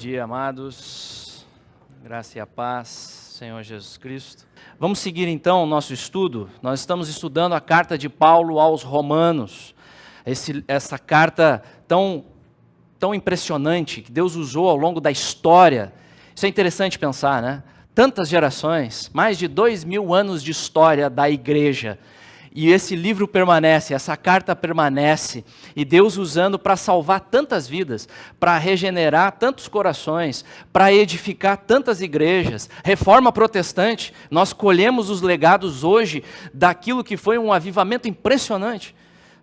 dia, amados. Graça e a paz, Senhor Jesus Cristo. Vamos seguir então o nosso estudo. Nós estamos estudando a carta de Paulo aos Romanos. Essa carta tão impressionante que Deus usou ao longo da história. Isso é interessante pensar, né? Tantas gerações, mais de 2000 anos de história da igreja. E esse livro permanece, essa carta permanece, e Deus usando para salvar tantas vidas, para regenerar tantos corações, para edificar tantas igrejas. Reforma protestante, nós colhemos os legados hoje daquilo que foi um avivamento impressionante.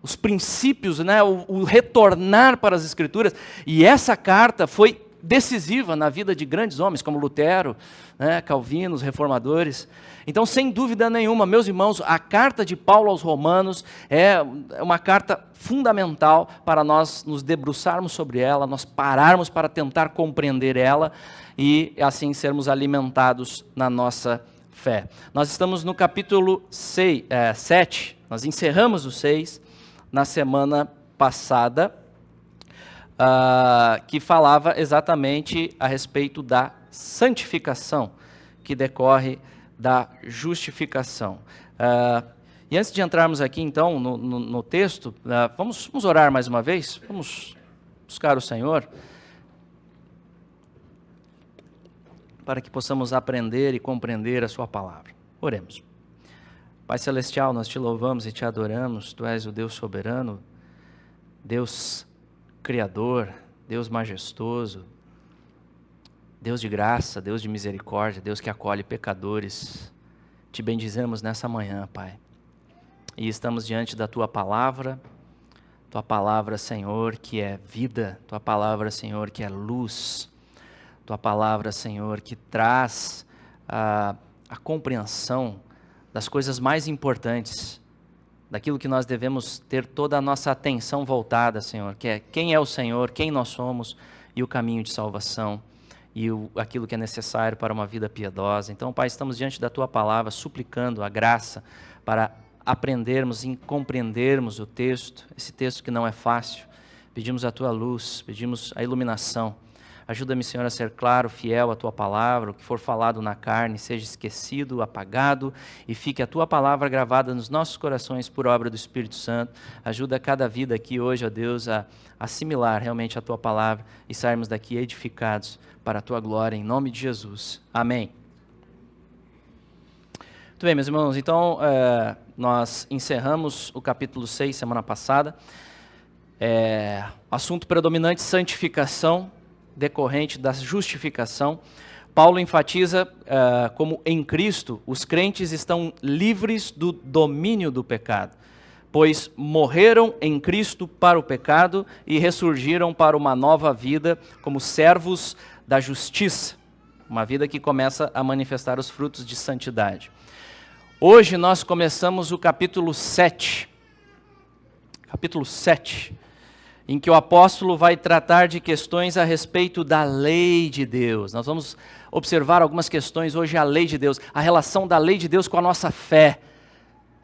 Os princípios, né, o retornar para as Escrituras, e essa carta foi decisiva na vida de grandes homens, como Lutero, né, Calvino, os reformadores. Então, sem dúvida nenhuma, meus irmãos, a carta de Paulo aos Romanos é uma carta fundamental para nós nos debruçarmos sobre ela, nós pararmos para tentar compreender ela e assim sermos alimentados na nossa fé. Nós estamos no capítulo 7, nós encerramos o 6 na semana passada, que falava exatamente a respeito da santificação que decorre da justificação. E antes de entrarmos aqui então no texto, vamos orar mais uma vez, vamos buscar o Senhor, para que possamos aprender e compreender a sua palavra. Oremos. Pai Celestial, nós te louvamos e te adoramos, tu és o Deus soberano, Deus Criador, Deus majestoso, Deus de graça, Deus de misericórdia, Deus que acolhe pecadores. Te bendizemos nessa manhã, Pai. E estamos diante da Tua palavra, Senhor, que é vida, Tua palavra, Senhor, que é luz, Tua palavra, Senhor, que traz a compreensão das coisas mais importantes, daquilo que nós devemos ter toda a nossa atenção voltada, Senhor, que é quem é o Senhor, quem nós somos e o caminho de salvação e aquilo que é necessário para uma vida piedosa. Então, Pai, estamos diante da Tua palavra, suplicando a graça para aprendermos e compreendermos o texto, esse texto que não é fácil. Pedimos a Tua luz, pedimos a iluminação. Ajuda-me, Senhor, a ser claro, fiel à Tua palavra, o que for falado na carne seja esquecido, apagado, e fique a Tua palavra gravada nos nossos corações por obra do Espírito Santo. Ajuda cada vida aqui hoje, ó Deus, a assimilar realmente a Tua palavra e sairmos daqui edificados para a Tua glória, em nome de Jesus. Amém. Muito bem, meus irmãos, então nós encerramos o capítulo 6 semana passada. Assunto predominante, santificação, decorrente da justificação. Paulo enfatiza como em Cristo os crentes estão livres do domínio do pecado, pois morreram em Cristo para o pecado e ressurgiram para uma nova vida como servos da justiça, uma vida que começa a manifestar os frutos de santidade. Hoje nós começamos o capítulo 7, em que o apóstolo vai tratar de questões a respeito da lei de Deus. Nós vamos observar algumas questões hoje, a lei de Deus, a relação da lei de Deus com a nossa fé.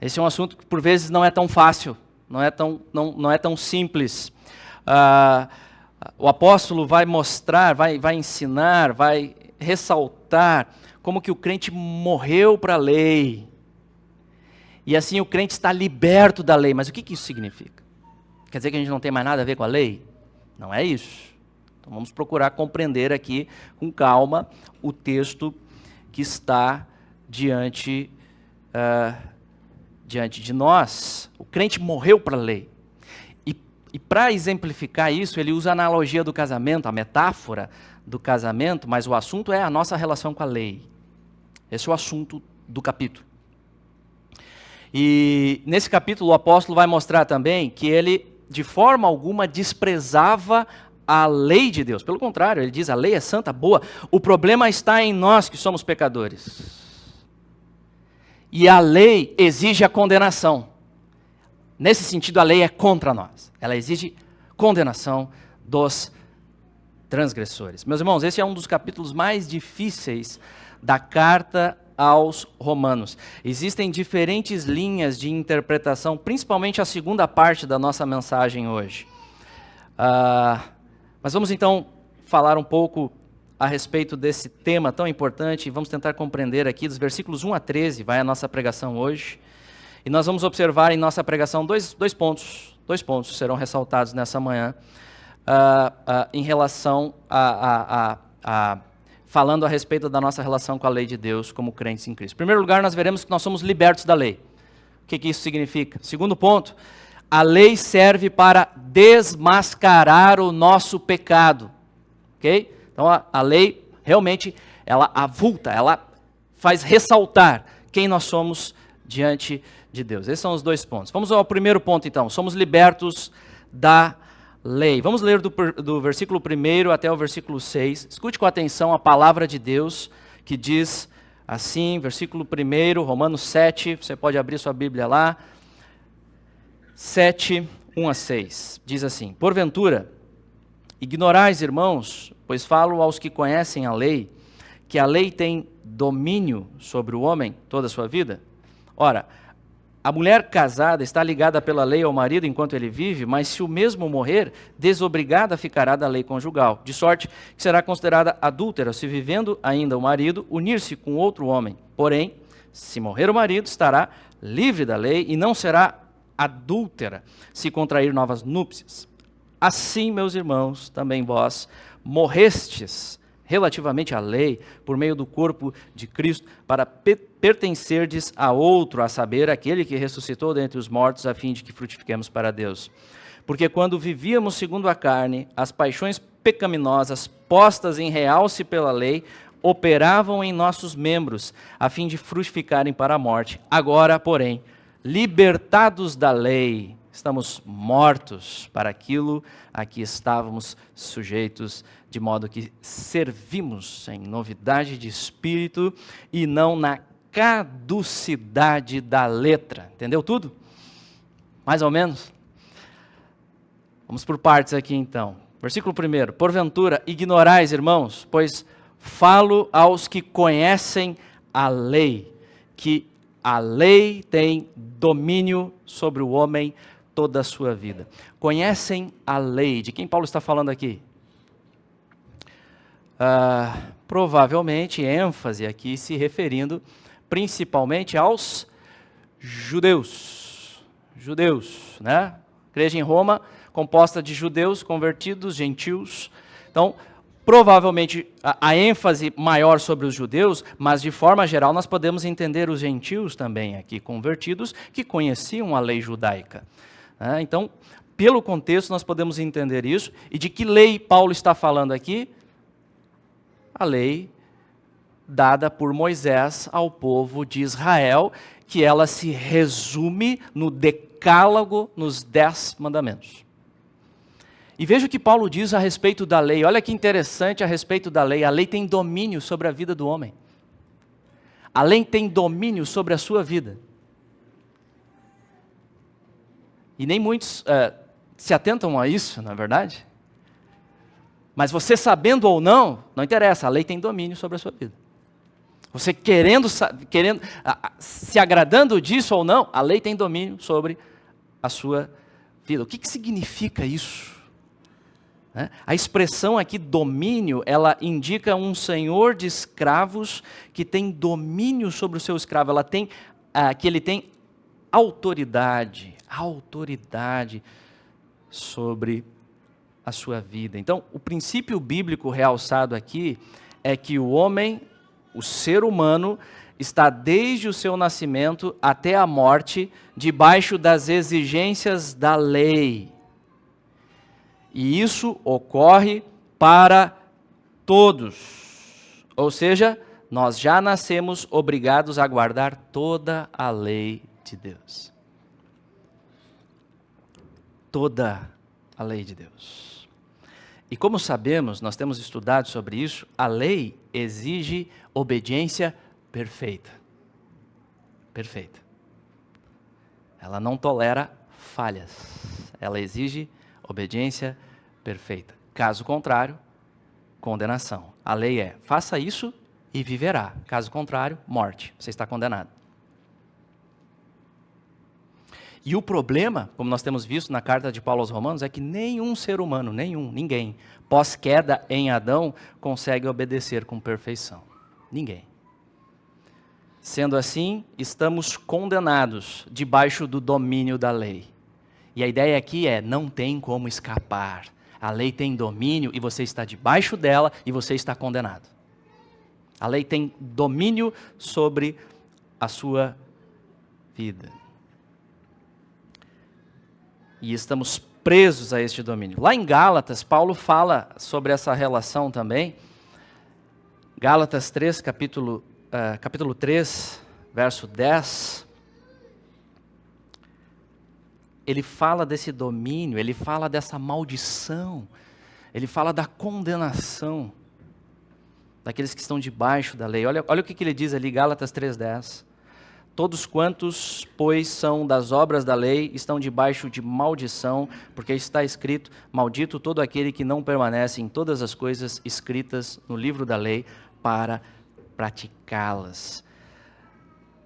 Esse é um assunto que por vezes não é tão fácil, não é tão simples. O apóstolo vai mostrar, vai ensinar, vai ressaltar como que o crente morreu para a lei. E assim o crente está liberto da lei. Mas o que isso significa? Quer dizer que a gente não tem mais nada a ver com a lei? Não é isso. Então vamos procurar compreender aqui com calma o texto que está diante de nós. O crente morreu para a lei. E para exemplificar isso, ele usa a analogia do casamento, a metáfora do casamento, mas o assunto é a nossa relação com a lei. Esse é o assunto do capítulo. E nesse capítulo o apóstolo vai mostrar também que ele de forma alguma desprezava a lei de Deus. Pelo contrário, ele diz, a lei é santa, boa. O problema está em nós que somos pecadores. E a lei exige a condenação. Nesse sentido, a lei é contra nós. Ela exige condenação dos transgressores. Meus irmãos, esse é um dos capítulos mais difíceis da carta aos Romanos. Existem diferentes linhas de interpretação, principalmente a segunda parte da nossa mensagem hoje. Mas vamos então falar um pouco a respeito desse tema tão importante, e vamos tentar compreender aqui, dos versículos 1 a 13, vai a nossa pregação hoje. E nós vamos observar em nossa pregação dois pontos serão ressaltados nessa manhã, em relação falando a respeito da nossa relação com a lei de Deus como crentes em Cristo. Em primeiro lugar, nós veremos que nós somos libertos da lei. O que isso significa? Segundo ponto, a lei serve para desmascarar o nosso pecado. Ok? Então a lei realmente, ela avulta, ela faz ressaltar quem nós somos diante de Deus. Esses são os dois pontos. Vamos ao primeiro ponto então, somos libertos da lei. Vamos ler do versículo 1 até o versículo 6. Escute com atenção a palavra de Deus, que diz assim, versículo 1, Romanos 7, você pode abrir sua Bíblia lá, 7, 1 a 6, diz assim: Porventura, ignorais, irmãos, pois falo aos que conhecem a lei, que a lei tem domínio sobre o homem toda a sua vida? Ora, a mulher casada está ligada pela lei ao marido enquanto ele vive, mas se o mesmo morrer, desobrigada ficará da lei conjugal, de sorte que será considerada adúltera se vivendo ainda o marido unir-se com outro homem. Porém, se morrer o marido, estará livre da lei e não será adúltera se contrair novas núpcias. Assim, meus irmãos, também vós morrestes relativamente à lei, por meio do corpo de Cristo, para pertencerdes a outro, a saber, aquele que ressuscitou dentre os mortos, a fim de que frutifiquemos para Deus. Porque quando vivíamos segundo a carne, as paixões pecaminosas, postas em realce pela lei, operavam em nossos membros, a fim de frutificarem para a morte. Agora, porém, libertados da lei, estamos mortos para aquilo a que estávamos sujeitos, de modo que servimos em novidade de espírito e não na caducidade da letra. Entendeu tudo? Mais ou menos? Vamos por partes aqui então. Versículo 1. Porventura, ignorais, irmãos, pois falo aos que conhecem a lei, que a lei tem domínio sobre o homem toda a sua vida. Conhecem a lei. De quem Paulo está falando aqui? Provavelmente ênfase aqui se referindo principalmente aos judeus. Judeus, né? Igreja em Roma, composta de judeus convertidos, gentios. Então, provavelmente a ênfase maior sobre os judeus, mas de forma geral nós podemos entender os gentios também aqui convertidos, que conheciam a lei judaica. Então, pelo contexto nós podemos entender isso. E de que lei Paulo está falando aqui? A lei dada por Moisés ao povo de Israel, que ela se resume no decálogo, nos 10 mandamentos. E veja o que Paulo diz a respeito da lei. Olha que interessante a respeito da lei. A lei tem domínio sobre a vida do homem. A lei tem domínio sobre a sua vida. E nem muitos se atentam a isso, não é verdade? Mas você sabendo ou não, não interessa, a lei tem domínio sobre a sua vida. Você querendo se agradando disso ou não, a lei tem domínio sobre a sua vida. O que significa isso? A expressão aqui, domínio, ela indica um senhor de escravos que tem domínio sobre o seu escravo. Que ele tem autoridade sobre a sua vida. Então, o princípio bíblico realçado aqui é que o homem, o ser humano, está desde o seu nascimento até a morte debaixo das exigências da lei. E isso ocorre para todos. Ou seja, nós já nascemos obrigados a guardar toda a lei de Deus. Toda a lei de Deus. E como sabemos, nós temos estudado sobre isso, a lei exige obediência perfeita. Perfeita. Ela não tolera falhas. Ela exige obediência perfeita. Caso contrário, condenação. A lei é, faça isso e viverá. Caso contrário, morte. Você está condenado. E o problema, como nós temos visto na carta de Paulo aos Romanos, é que nenhum ser humano, ninguém, pós-queda em Adão, consegue obedecer com perfeição. Ninguém. Sendo assim, estamos condenados debaixo do domínio da lei. E a ideia aqui é, não tem como escapar. A lei tem domínio e você está debaixo dela e você está condenado. A lei tem domínio sobre a sua vida. E estamos presos a este domínio. Lá em Gálatas, Paulo fala sobre essa relação também. Gálatas 3, capítulo 3, verso 10. Ele fala desse domínio, ele fala dessa maldição, ele fala da condenação daqueles que estão debaixo da lei. Olha o que ele diz ali, Gálatas 3,10. Todos quantos, pois, são das obras da lei, estão debaixo de maldição, porque está escrito, maldito todo aquele que não permanece em todas as coisas escritas no livro da lei para praticá-las.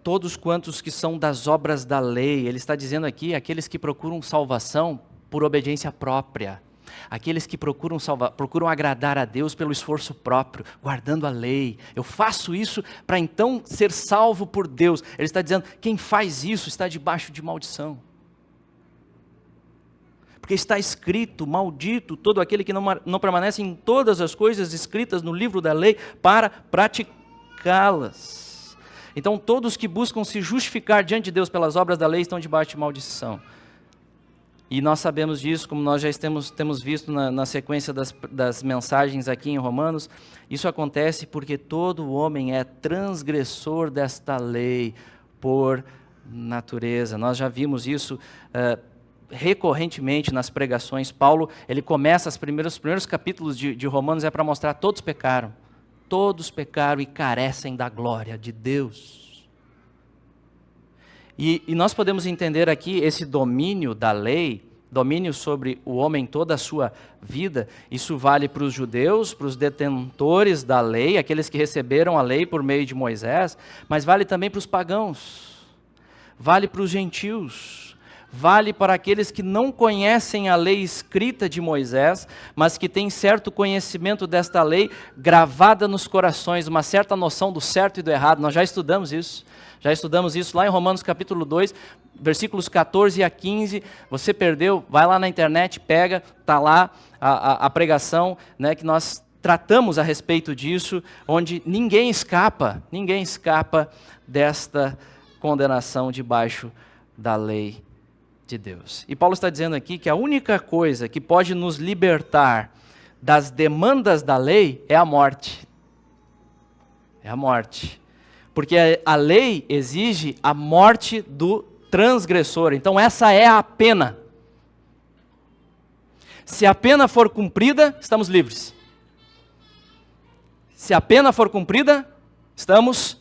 Todos quantos que são das obras da lei, ele está dizendo aqui, aqueles que procuram salvação por obediência própria, aqueles que procuram agradar a Deus pelo esforço próprio, guardando a lei. Eu faço isso para então ser salvo por Deus. Ele está dizendo, quem faz isso está debaixo de maldição. Porque está escrito, maldito todo aquele que não permanece em todas as coisas escritas no livro da lei para praticá-las. Então, todos que buscam se justificar diante de Deus pelas obras da lei estão debaixo de maldição. E nós sabemos disso, como nós já temos visto na sequência das mensagens aqui em Romanos. Isso acontece porque todo homem é transgressor desta lei por natureza. Nós já vimos isso recorrentemente nas pregações. Paulo, ele começa os primeiros capítulos de Romanos é para mostrar que todos pecaram. Todos pecaram e carecem da glória de Deus. E nós podemos entender aqui esse domínio da lei, domínio sobre o homem toda a sua vida. Isso vale para os judeus, para os detentores da lei, aqueles que receberam a lei por meio de Moisés, mas vale também para os pagãos, vale para os gentios. Vale para aqueles que não conhecem a lei escrita de Moisés, mas que têm certo conhecimento desta lei gravada nos corações, uma certa noção do certo e do errado. Nós já estudamos isso. Já estudamos isso lá em Romanos capítulo 2, versículos 14 a 15. Você perdeu, vai lá na internet, pega, está lá a pregação, né, que nós tratamos a respeito disso, onde ninguém escapa desta condenação debaixo da lei de Deus. E Paulo está dizendo aqui que a única coisa que pode nos libertar das demandas da lei é a morte. É a morte. Porque a lei exige a morte do transgressor. Então essa é a pena. Se a pena for cumprida, estamos livres. Se a pena for cumprida, estamos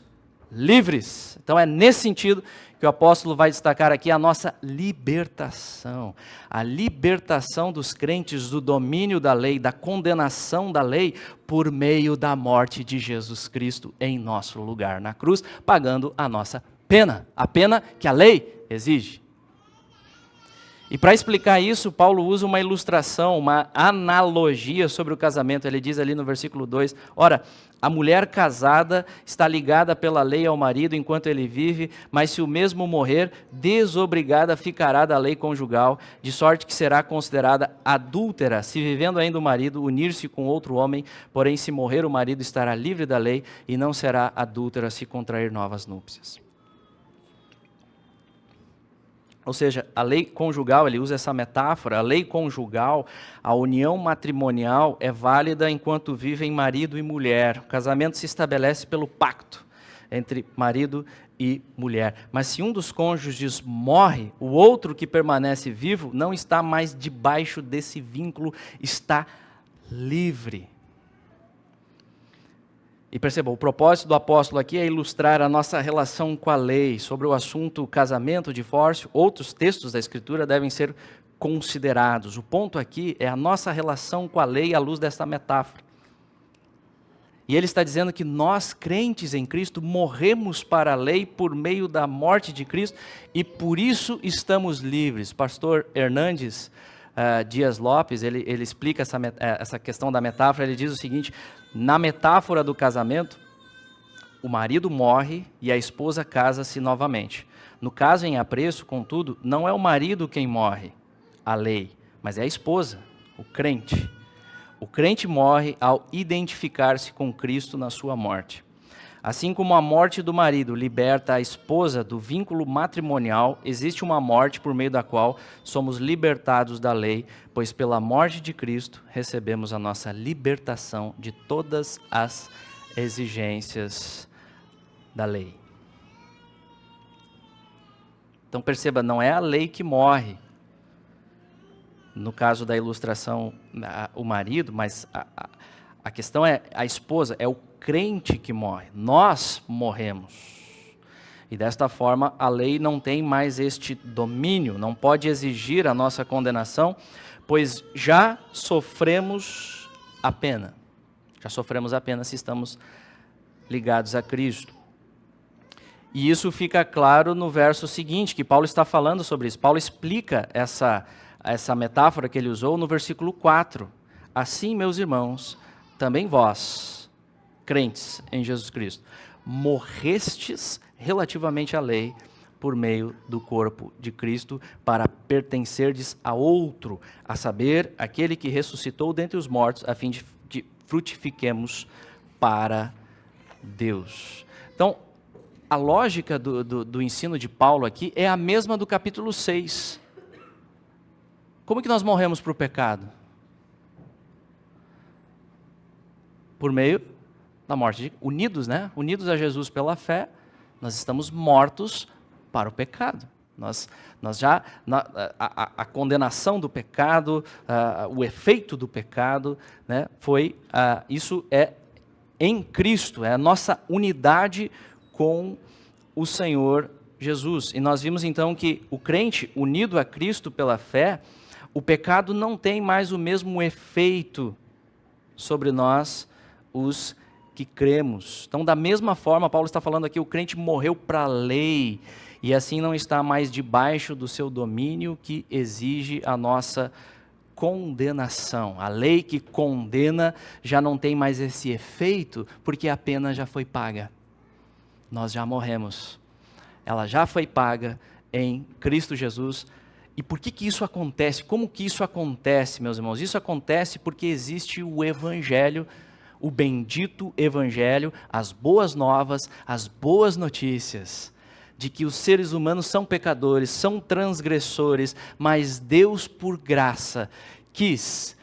livres. Então é nesse sentido que o apóstolo vai destacar aqui a nossa libertação. A libertação dos crentes do domínio da lei, da condenação da lei, por meio da morte de Jesus Cristo em nosso lugar na cruz, pagando a nossa pena, a pena que a lei exige. E para explicar isso, Paulo usa uma ilustração, uma analogia sobre o casamento. Ele diz ali no versículo 2, ora, a mulher casada está ligada pela lei ao marido enquanto ele vive, mas se o mesmo morrer, desobrigada ficará da lei conjugal, de sorte que será considerada adúltera, se vivendo ainda o marido, unir-se com outro homem, porém se morrer o marido estará livre da lei e não será adúltera se contrair novas núpcias. Ou seja, a lei conjugal, ele usa essa metáfora, a lei conjugal, a união matrimonial é válida enquanto vivem marido e mulher. O casamento se estabelece pelo pacto entre marido e mulher. Mas se um dos cônjuges morre, o outro que permanece vivo não está mais debaixo desse vínculo, está livre. E perceba, o propósito do apóstolo aqui é ilustrar a nossa relação com a lei. Sobre o assunto casamento, divórcio, outros textos da Escritura devem ser considerados. O ponto aqui é a nossa relação com a lei à luz desta metáfora. E ele está dizendo que nós, crentes em Cristo, morremos para a lei por meio da morte de Cristo e por isso estamos livres. Pastor Hernandes Dias Lopes, ele explica essa questão da metáfora. Ele diz o seguinte: na metáfora do casamento, o marido morre e a esposa casa-se novamente. No caso em apreço, contudo, não é o marido quem morre, a lei, mas é a esposa, o crente. O crente morre ao identificar-se com Cristo na sua morte. Assim como a morte do marido liberta a esposa do vínculo matrimonial, existe uma morte por meio da qual somos libertados da lei, pois pela morte de Cristo recebemos a nossa libertação de todas as exigências da lei. Então perceba, não é a lei que morre. No caso da ilustração, o marido, mas a questão é a esposa, é o crente que morre. Nós morremos. E desta forma, a lei não tem mais este domínio, não pode exigir a nossa condenação, pois já sofremos a pena. Já sofremos a pena se estamos ligados a Cristo. E isso fica claro no verso seguinte, que Paulo está falando sobre isso. Paulo explica essa metáfora que ele usou no versículo 4. Assim, meus irmãos, também vós, crentes em Jesus Cristo, morrestes relativamente à lei por meio do corpo de Cristo, para pertencerdes a outro, a saber, aquele que ressuscitou dentre os mortos, a fim de frutifiquemos para Deus. Então, a lógica do ensino de Paulo aqui é a mesma do capítulo 6. Como que nós morremos para o pecado? Por meio da morte, unidos a Jesus pela fé, nós estamos mortos para o pecado. A condenação do pecado, o efeito do pecado, né, isso é em Cristo, é a nossa unidade com o Senhor Jesus. E nós vimos então que o crente unido a Cristo pela fé, o pecado não tem mais o mesmo efeito sobre nós, os que cremos. Então, da mesma forma, Paulo está falando aqui, o crente morreu para a lei, e assim não está mais debaixo do seu domínio, que exige a nossa condenação. A lei que condena já não tem mais esse efeito, porque a pena já foi paga. Nós já morremos. Ela já foi paga em Cristo Jesus. E por que isso acontece? Como que isso acontece, meus irmãos? Isso acontece porque existe o Evangelho, o bendito Evangelho, as boas novas, as boas notícias, de que os seres humanos são pecadores, são transgressores, mas Deus, por graça, quis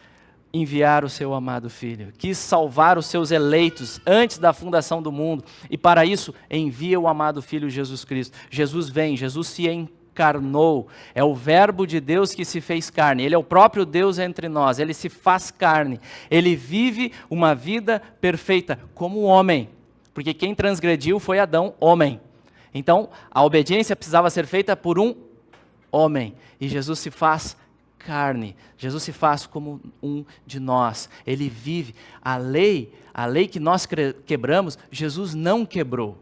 enviar o seu amado Filho, quis salvar os seus eleitos antes da fundação do mundo, e para isso envia o amado Filho Jesus Cristo. Jesus vem, Jesus se encarnou, é o verbo de Deus que se fez carne, ele é o próprio Deus entre nós, ele se faz carne, ele vive uma vida perfeita como homem, porque quem transgrediu foi Adão, homem. Então, a obediência precisava ser feita por um homem, e Jesus se faz carne, Jesus se faz como um de nós, ele vive. A lei que nós quebramos, Jesus não quebrou.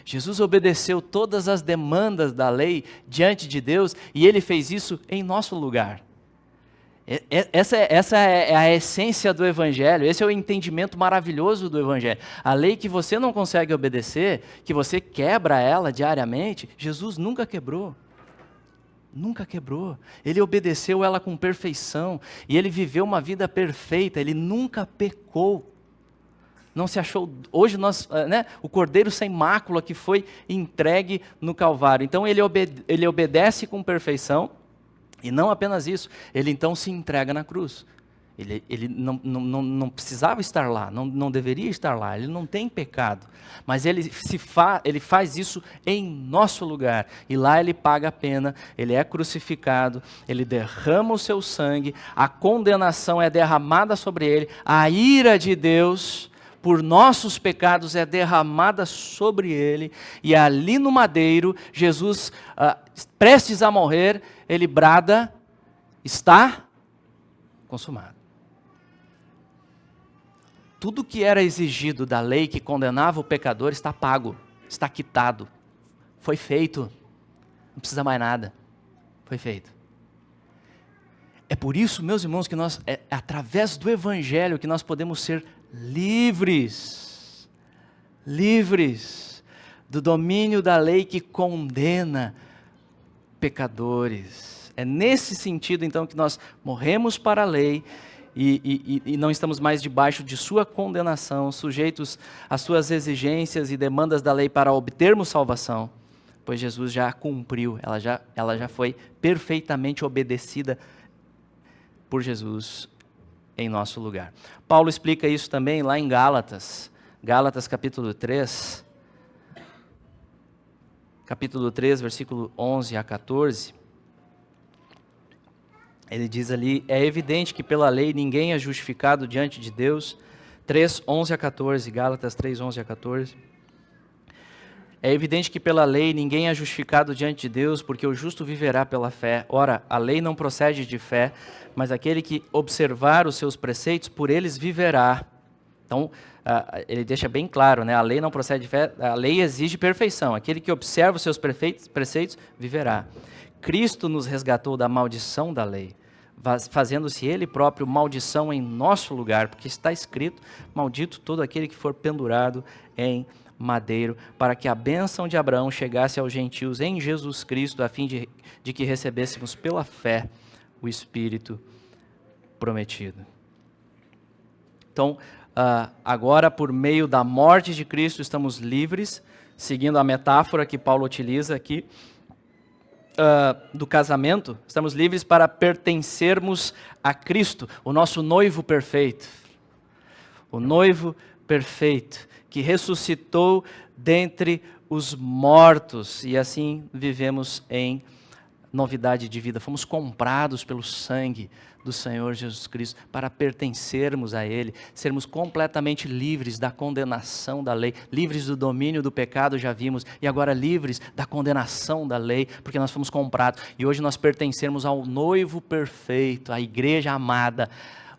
Jesus obedeceu todas as demandas da lei diante de Deus, e ele fez isso em nosso lugar. Essa é a essência do Evangelho, esse é o entendimento maravilhoso do Evangelho. A lei que você não consegue obedecer, que você quebra ela diariamente, Jesus nunca quebrou. Nunca quebrou. Ele obedeceu ela com perfeição, e ele viveu uma vida perfeita, ele nunca pecou. Não se achou, hoje o Cordeiro sem mácula que foi entregue no Calvário. Então ele obedece com perfeição, e não apenas isso, ele então se entrega na cruz. Ele não precisava estar lá, não deveria estar lá, ele não tem pecado. Mas ele faz isso em nosso lugar, e lá ele paga a pena, ele é crucificado, ele derrama o seu sangue, a condenação é derramada sobre ele, a ira de Deus por nossos pecados é derramada sobre ele, e ali no madeiro, Jesus, prestes a morrer, ele brada, está consumado. tudo que era exigido da lei que condenava o pecador está pago, está quitado, foi feito, não precisa mais nada, foi feito. É por isso, meus irmãos, que é através do Evangelho que nós podemos ser livres do domínio da lei que condena pecadores. É nesse sentido, então, que nós morremos para a lei e não estamos mais debaixo de sua condenação, sujeitos às suas exigências e demandas da lei para obtermos salvação, pois Jesus já cumpriu, ela já foi perfeitamente obedecida por Jesus em nosso lugar. Paulo explica isso também lá em Gálatas capítulo 3, versículo 11 a 14, ele diz ali: é evidente que pela lei ninguém é justificado diante de Deus. 3, 11 a 14, Gálatas 3, 11 a 14. É evidente que pela lei ninguém é justificado diante de Deus, porque o justo viverá pela fé. Ora, a lei não procede de fé, mas aquele que observar os seus preceitos, por eles viverá. Então, ele deixa bem claro, né? A lei não procede de fé, a lei exige perfeição. Aquele que observa os seus preceitos, viverá. Cristo nos resgatou da maldição da lei, fazendo-se Ele próprio maldição em nosso lugar, porque está escrito: maldito todo aquele que for pendurado em madeiro, para que a bênção de Abraão chegasse aos gentios em Jesus Cristo, a fim de que recebêssemos pela fé o Espírito prometido. Então, agora, por meio da morte de Cristo, estamos livres, seguindo a metáfora que Paulo utiliza aqui, do casamento, estamos livres para pertencermos a Cristo, o nosso noivo perfeito. O noivo perfeito, que ressuscitou dentre os mortos, e assim vivemos em novidade de vida. Fomos comprados pelo sangue do Senhor Jesus Cristo para pertencermos a Ele, sermos completamente livres da condenação da lei, livres do domínio do pecado, já vimos, e agora livres da condenação da lei, porque nós fomos comprados, e hoje nós pertencemos ao noivo perfeito, à igreja amada,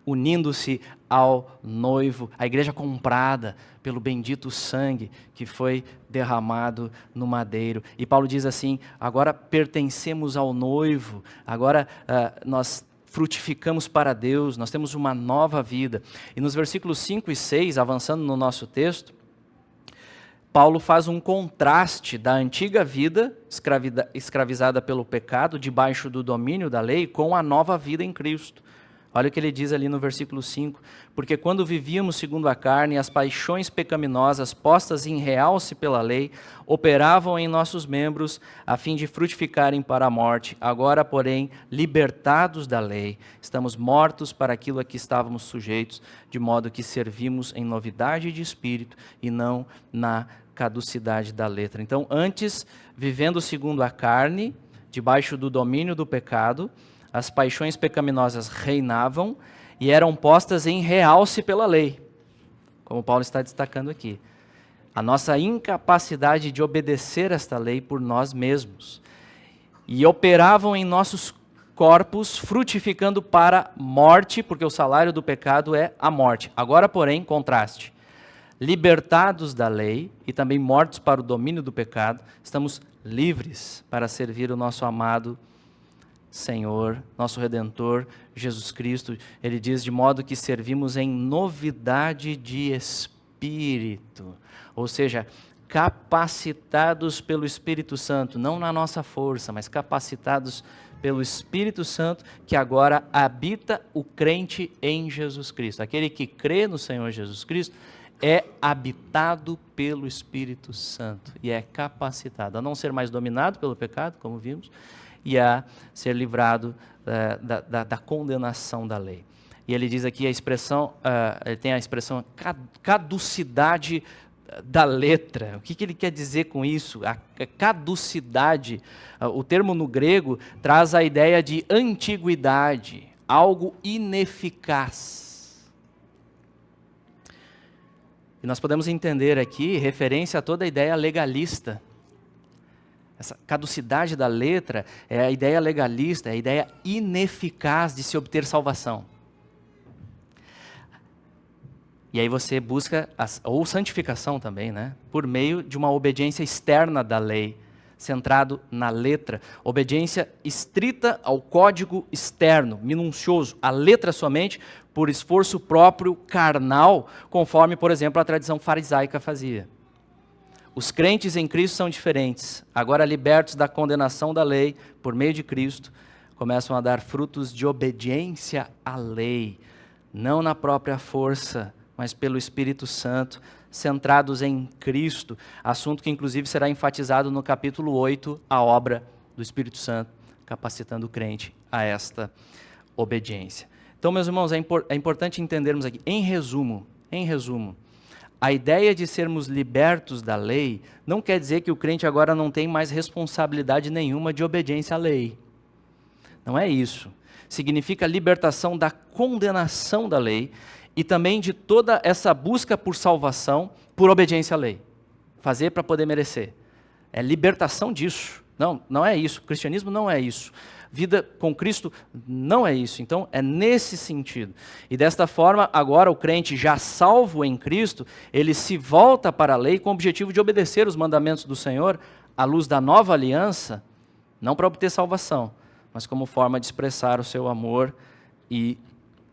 unindo-se ao noivo, a igreja comprada pelo bendito sangue que foi derramado no madeiro. E Paulo diz assim: agora pertencemos ao noivo, agora nós frutificamos para Deus, nós temos uma nova vida. E nos versículos 5 e 6, avançando no nosso texto, Paulo faz um contraste da antiga vida, escravizada pelo pecado, debaixo do domínio da lei, com a nova vida em Cristo. Olha o que ele diz ali no versículo 5. Porque quando vivíamos segundo a carne, as paixões pecaminosas postas em realce pela lei, operavam em nossos membros, a fim de frutificarem para a morte. Agora, porém, libertados da lei, estamos mortos para aquilo a que estávamos sujeitos, de modo que servimos em novidade de espírito e não na caducidade da letra. Então, antes, vivendo segundo a carne, debaixo do domínio do pecado, as paixões pecaminosas reinavam e eram postas em realce pela lei, como Paulo está destacando aqui. A nossa incapacidade de obedecer esta lei por nós mesmos. E operavam em nossos corpos, frutificando para morte, porque o salário do pecado é a morte. Agora, porém, contraste. Libertados da lei e também mortos para o domínio do pecado, estamos livres para servir o nosso amado Senhor, nosso Redentor, Jesus Cristo. Ele diz: de modo que servimos em novidade de espírito, ou seja, capacitados pelo Espírito Santo, não na nossa força, mas capacitados pelo Espírito Santo, que agora habita o crente em Jesus Cristo. Aquele que crê no Senhor Jesus Cristo é habitado pelo Espírito Santo e é capacitado a não ser mais dominado pelo pecado, como vimos, e a ser livrado da condenação da lei. E ele diz aqui a expressão, ele tem a expressão caducidade da letra. O que ele quer dizer com isso? A caducidade, o termo no grego traz a ideia de antiguidade, algo ineficaz. E nós podemos entender aqui referência a toda a ideia legalista. Essa caducidade da letra é a ideia legalista, é a ideia ineficaz de se obter salvação. E aí você busca, ou santificação também, né? Por meio de uma obediência externa da lei, centrado na letra. Obediência estrita ao código externo, minucioso, a letra somente, por esforço próprio, carnal, conforme, por exemplo, a tradição farisaica fazia. Os crentes em Cristo são diferentes. Agora libertos da condenação da lei, por meio de Cristo, começam a dar frutos de obediência à lei, não na própria força, mas pelo Espírito Santo, centrados em Cristo, assunto que inclusive será enfatizado no capítulo 8, a obra do Espírito Santo, capacitando o crente a esta obediência. Então, meus irmãos, é importante entendermos aqui, em resumo, a ideia de sermos libertos da lei não quer dizer que o crente agora não tem mais responsabilidade nenhuma de obediência à lei. Não é isso. Significa libertação da condenação da lei e também de toda essa busca por salvação, por obediência à lei. Fazer para poder merecer. É libertação disso. Não é isso. O cristianismo não é isso. Vida com Cristo não é isso. Então, é nesse sentido. E desta forma, agora o crente já salvo em Cristo, ele se volta para a lei com o objetivo de obedecer os mandamentos do Senhor à luz da nova aliança, não para obter salvação, mas como forma de expressar o seu amor e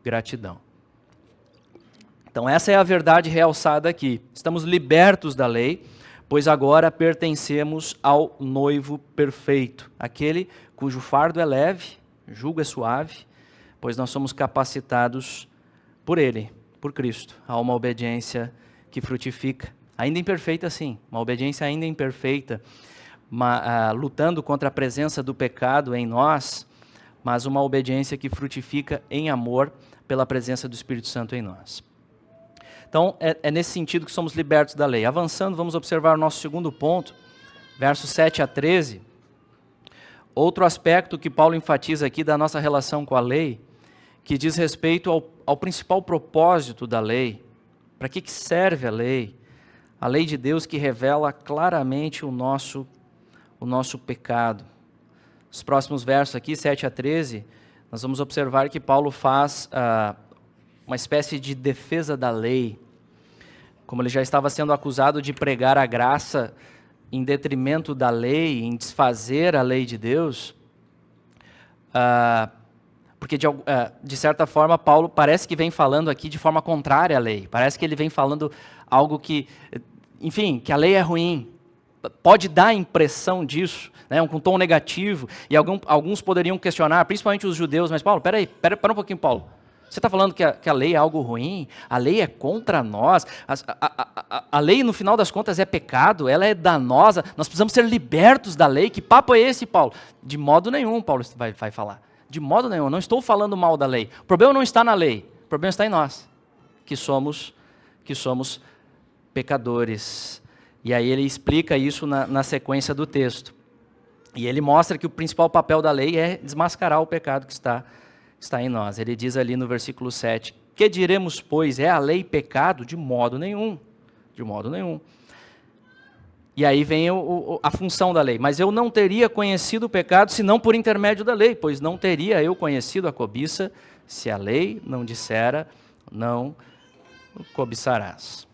gratidão. Então essa é a verdade realçada aqui. Estamos libertos da lei, pois agora pertencemos ao noivo perfeito, aquele cujo fardo é leve, jugo é suave, pois nós somos capacitados por ele, por Cristo, a uma obediência que frutifica, ainda imperfeita sim, uma obediência ainda imperfeita, lutando contra a presença do pecado em nós, mas uma obediência que frutifica em amor pela presença do Espírito Santo em nós. Então, é nesse sentido que somos libertos da lei. Avançando, vamos observar o nosso segundo ponto, versos 7 a 13. Outro aspecto que Paulo enfatiza aqui da nossa relação com a lei, que diz respeito ao principal propósito da lei. Para que serve a lei? A lei de Deus que revela claramente o nosso pecado. Os próximos versos aqui, 7 a 13, nós vamos observar que Paulo faz uma espécie de defesa da lei. Como ele já estava sendo acusado de pregar a graça em detrimento da lei, em desfazer a lei de Deus, porque de certa forma Paulo parece que vem falando aqui de forma contrária à lei, parece que ele vem falando algo que, enfim, que a lei é ruim, pode dar a impressão disso, né, com um tom negativo, e alguns poderiam questionar, principalmente os judeus, mas Paulo, pera um pouquinho, Paulo. Você está falando que a lei é algo ruim? A lei é contra nós? A lei, no final das contas, é pecado? Ela é danosa? Nós precisamos ser libertos da lei? Que papo é esse, Paulo? De modo nenhum, Paulo vai falar. De modo nenhum, eu não estou falando mal da lei. O problema não está na lei, o problema está em nós, que somos pecadores. E aí ele explica isso na sequência do texto. E ele mostra que o principal papel da lei é desmascarar o pecado que está em nós. Ele diz ali no versículo 7, que diremos, pois, é a lei pecado? De modo nenhum. De modo nenhum. E aí vem a função da lei. Mas eu não teria conhecido o pecado senão por intermédio da lei, pois não teria eu conhecido a cobiça se a lei não dissera, não cobiçarás.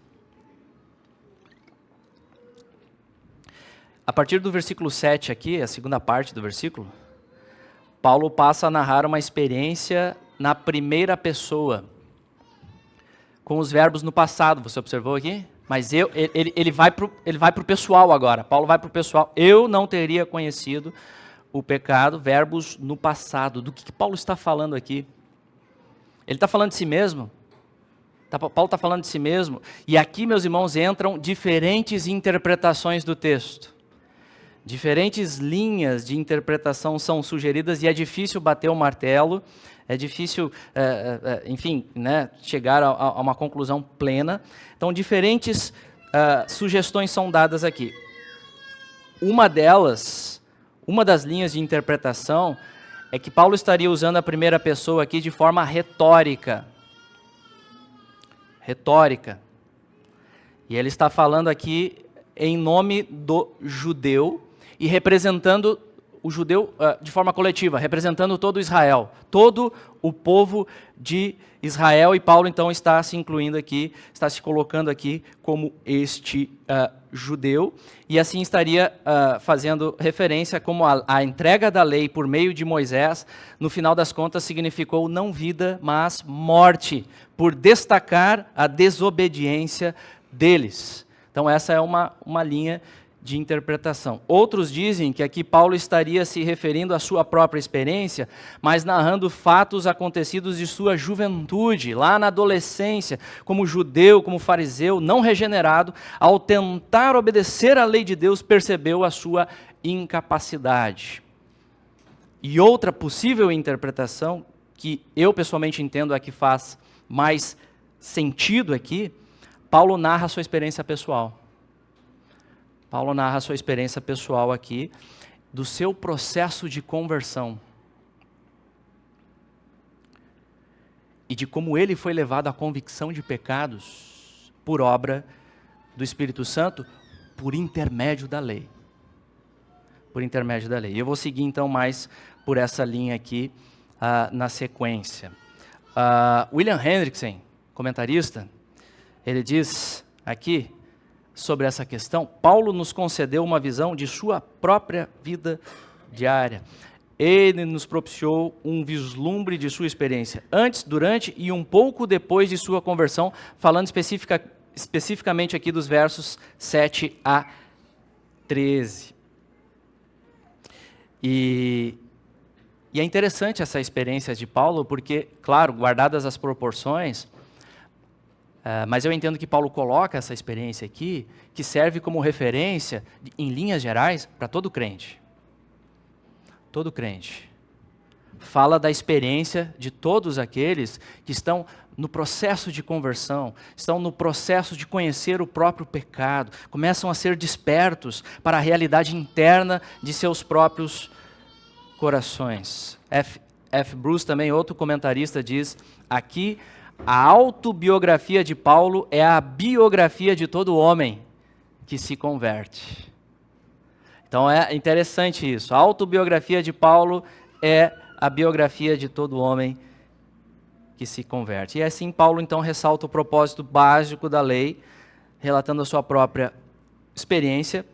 A partir do versículo 7 aqui, a segunda parte do versículo, Paulo passa a narrar uma experiência na primeira pessoa, com os verbos no passado, você observou aqui? Mas ele vai para o pessoal agora, Paulo vai para o pessoal. Eu não teria conhecido o pecado, verbos no passado. Do que Paulo está falando aqui? Ele está falando de si mesmo? Paulo está falando de si mesmo, e aqui, meus irmãos, entram diferentes interpretações do texto. Diferentes linhas de interpretação são sugeridas e é difícil bater o martelo, é difícil, enfim, né, chegar a uma conclusão plena. Então, diferentes sugestões são dadas aqui. Uma das linhas de interpretação é que Paulo estaria usando a primeira pessoa aqui de forma retórica. E ele está falando aqui em nome do judeu, e representando o judeu de forma coletiva, representando todo Israel, todo o povo de Israel, e Paulo então está se incluindo aqui, está se colocando aqui como este judeu, e assim estaria fazendo referência como a entrega da lei por meio de Moisés, no final das contas significou não vida, mas morte, por destacar a desobediência deles. Então essa é uma linha de interpretação. Outros dizem que aqui Paulo estaria se referindo à sua própria experiência, mas narrando fatos acontecidos de sua juventude, lá na adolescência, como judeu, como fariseu, não regenerado, ao tentar obedecer à lei de Deus, percebeu a sua incapacidade. E outra possível interpretação, que eu pessoalmente entendo é que faz mais sentido aqui, Paulo narra a sua experiência pessoal. Paulo narra a sua experiência pessoal aqui, do seu processo de conversão. E de como ele foi levado à convicção de pecados por obra do Espírito Santo, por intermédio da lei. Por intermédio da lei. Eu vou seguir então mais por essa linha aqui na sequência. William Hendrickson, comentarista, ele diz aqui, sobre essa questão, Paulo nos concedeu uma visão de sua própria vida diária. Ele nos propiciou um vislumbre de sua experiência, antes, durante e um pouco depois de sua conversão, falando especificamente aqui dos versos 7 a 13. E é interessante essa experiência de Paulo, porque, claro, guardadas as proporções, mas eu entendo que Paulo coloca essa experiência aqui, que serve como referência, em linhas gerais, para todo crente. Todo crente. Fala da experiência de todos aqueles que estão no processo de conversão, estão no processo de conhecer o próprio pecado, começam a ser despertos para a realidade interna de seus próprios corações. F. Bruce, também outro comentarista, diz aqui: a autobiografia de Paulo é a biografia de todo homem que se converte. Então é interessante isso. A autobiografia de Paulo é a biografia de todo homem que se converte. E assim Paulo então ressalta o propósito básico da lei, relatando a sua própria experiência.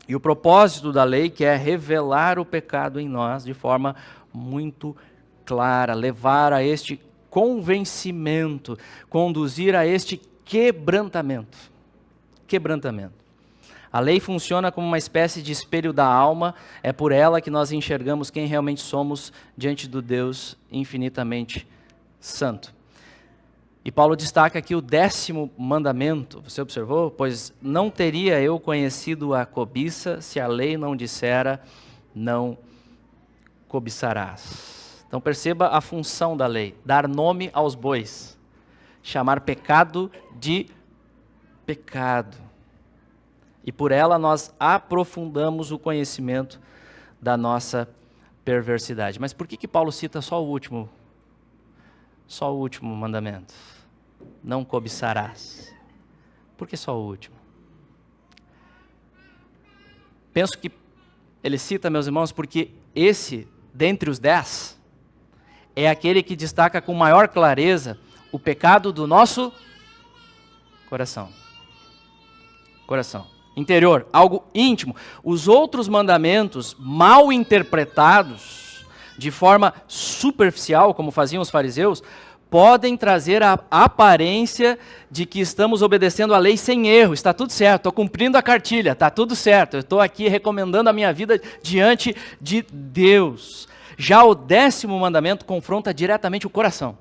E o propósito da lei, que é revelar o pecado em nós de forma muito clara, levar a este convencimento, conduzir a este quebrantamento. Quebrantamento. A lei funciona como uma espécie de espelho da alma, é por ela que nós enxergamos quem realmente somos diante do Deus infinitamente santo. E Paulo destaca aqui o 10º mandamento, você observou? Pois não teria eu conhecido a cobiça se a lei não dissera, não cobiçarás. Então perceba a função da lei, dar nome aos bois, chamar pecado de pecado. E por ela nós aprofundamos o conhecimento da nossa perversidade. Mas por que Paulo cita só o último mandamento? Não cobiçarás. Por que só o último? Penso que ele cita, meus irmãos, porque esse, dentre os 10, é aquele que destaca com maior clareza o pecado do nosso coração. Coração. Interior, algo íntimo. Os outros mandamentos, mal interpretados, de forma superficial, como faziam os fariseus, podem trazer a aparência de que estamos obedecendo a lei sem erro. Está tudo certo, estou cumprindo a cartilha, está tudo certo. Eu estou aqui recomendando a minha vida diante de Deus. Já o 10º mandamento confronta diretamente o coração.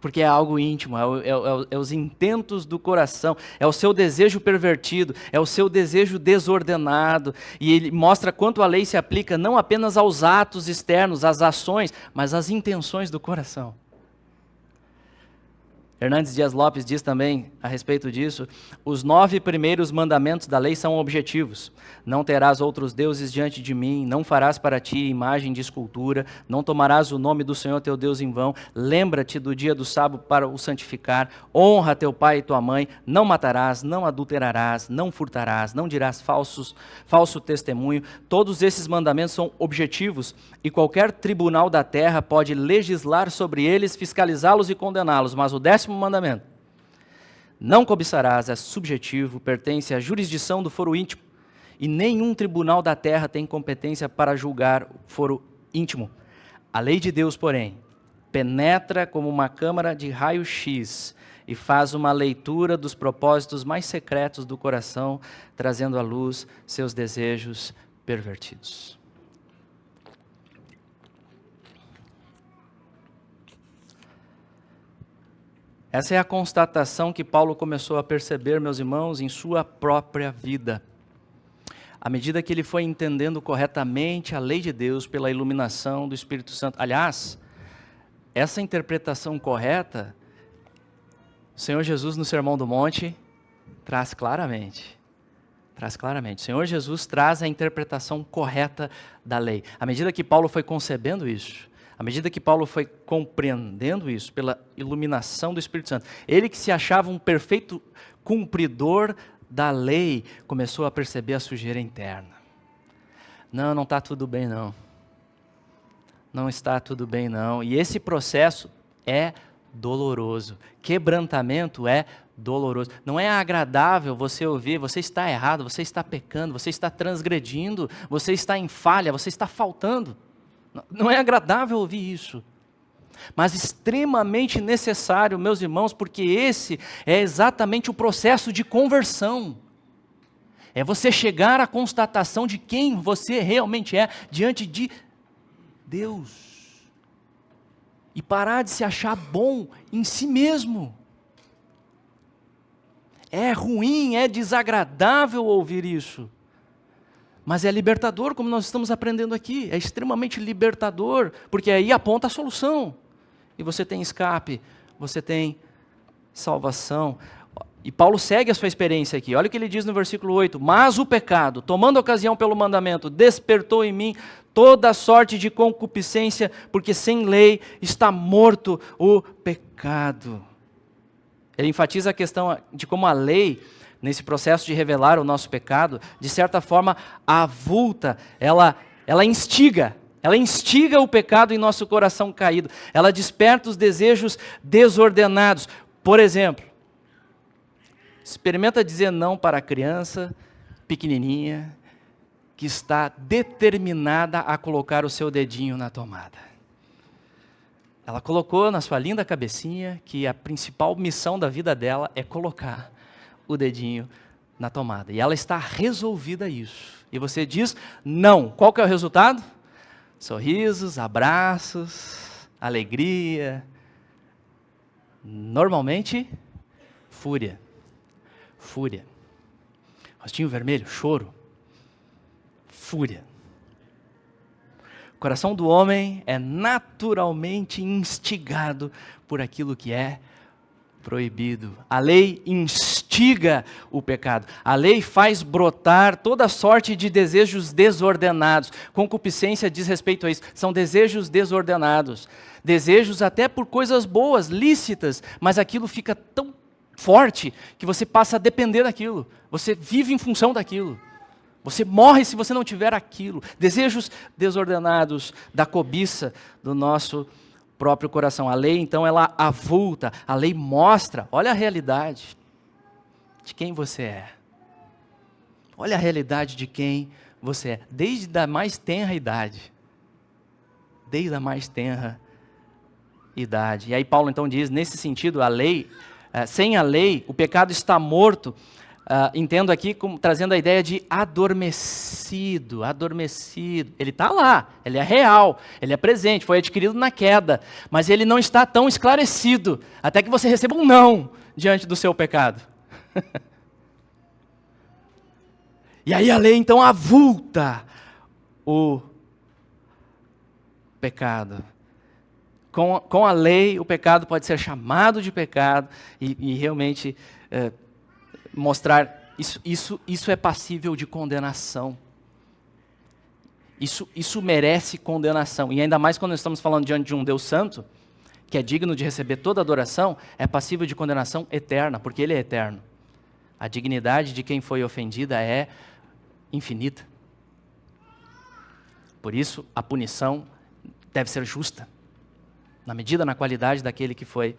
Porque é algo íntimo, é os intentos do coração, é o seu desejo pervertido, é o seu desejo desordenado. E ele mostra quanto a lei se aplica não apenas aos atos externos, às ações, mas às intenções do coração. Hernandes Dias Lopes diz também a respeito disso: os 9 primeiros mandamentos da lei são objetivos. Não terás outros deuses diante de mim, não farás para ti imagem de escultura, não tomarás o nome do Senhor teu Deus em vão, lembra-te do dia do sábado para o santificar, honra teu pai e tua mãe, não matarás, não adulterarás, não furtarás, não dirás falso testemunho. Todos esses mandamentos são objetivos e qualquer tribunal da terra pode legislar sobre eles, fiscalizá-los e condená-los, mas o 10º mandamento: não cobiçarás, é subjetivo, pertence à jurisdição do foro íntimo, e nenhum tribunal da terra tem competência para julgar o foro íntimo. A lei de Deus, porém, penetra como uma câmara de raio-x e faz uma leitura dos propósitos mais secretos do coração, trazendo à luz seus desejos pervertidos. Essa é a constatação que Paulo começou a perceber, meus irmãos, em sua própria vida. À medida que ele foi entendendo corretamente a lei de Deus pela iluminação do Espírito Santo. Aliás, essa interpretação correta, o Senhor Jesus no Sermão do Monte traz claramente. O Senhor Jesus traz a interpretação correta da lei. À medida que Paulo foi concebendo isso, à medida que Paulo foi compreendendo isso pela iluminação do Espírito Santo, ele que se achava um perfeito cumpridor da lei, começou a perceber a sujeira interna. Não está tudo bem não. Não está tudo bem não. E esse processo é doloroso. Quebrantamento é doloroso. Não é agradável você ouvir: você está errado, você está pecando, você está transgredindo, você está em falha, você está faltando. Não é agradável ouvir isso. Mas extremamente necessário, meus irmãos, porque esse é exatamente o processo de conversão. É você chegar à constatação de quem você realmente é diante de Deus. E parar de se achar bom em si mesmo. É ruim, é desagradável ouvir isso. Mas é libertador, como nós estamos aprendendo aqui. É extremamente libertador, porque aí aponta a solução. E você tem escape, você tem salvação. E Paulo segue a sua experiência aqui. Olha o que ele diz no versículo 8. Mas o pecado, tomando ocasião pelo mandamento, despertou em mim toda sorte de concupiscência, porque sem lei está morto o pecado. Ele enfatiza a questão de como a lei, nesse processo de revelar o nosso pecado, de certa forma avulta, ela instiga o pecado em nosso coração caído, ela desperta os desejos desordenados. Por exemplo, experimenta dizer não para a criança pequenininha que está determinada a colocar o seu dedinho na tomada. Ela colocou na sua linda cabecinha que a principal missão da vida dela é colocar o dedinho na tomada. E ela está resolvida a isso. E você diz não. Qual que é o resultado? Sorrisos, abraços, alegria. Normalmente, fúria. Rostinho vermelho, choro. Fúria. O coração do homem é naturalmente instigado por aquilo que é proibido. A lei instiga o pecado. A lei faz brotar toda sorte de desejos desordenados. Concupiscência diz respeito a isso. São desejos desordenados. Desejos até por coisas boas, lícitas, mas aquilo fica tão forte que você passa a depender daquilo. Você vive em função daquilo. Você morre se você não tiver aquilo. Desejos desordenados da cobiça do nosso próprio coração. A lei, então, ela avulta. A lei mostra, olha a realidade de quem você é. Olha a realidade de quem você é. Desde a mais tenra idade. Desde a mais tenra idade. E aí Paulo, então, diz, nesse sentido, a lei, sem a lei, o pecado está morto. Entendo aqui como, trazendo a ideia de adormecido. Ele está lá, ele é real, ele é presente, foi adquirido na queda, mas ele não está tão esclarecido, até que você receba um não diante do seu pecado. E aí a lei então avulta o pecado. com a lei, o pecado pode ser chamado de pecado e realmente mostrar isso é passível de condenação. Isso merece condenação. E ainda mais quando estamos falando diante de um Deus santo, que é digno de receber toda adoração, é passível de condenação eterna, porque Ele é eterno. A dignidade de quem foi ofendida é infinita. Por isso, a punição deve ser justa, na medida, na qualidade daquele que foi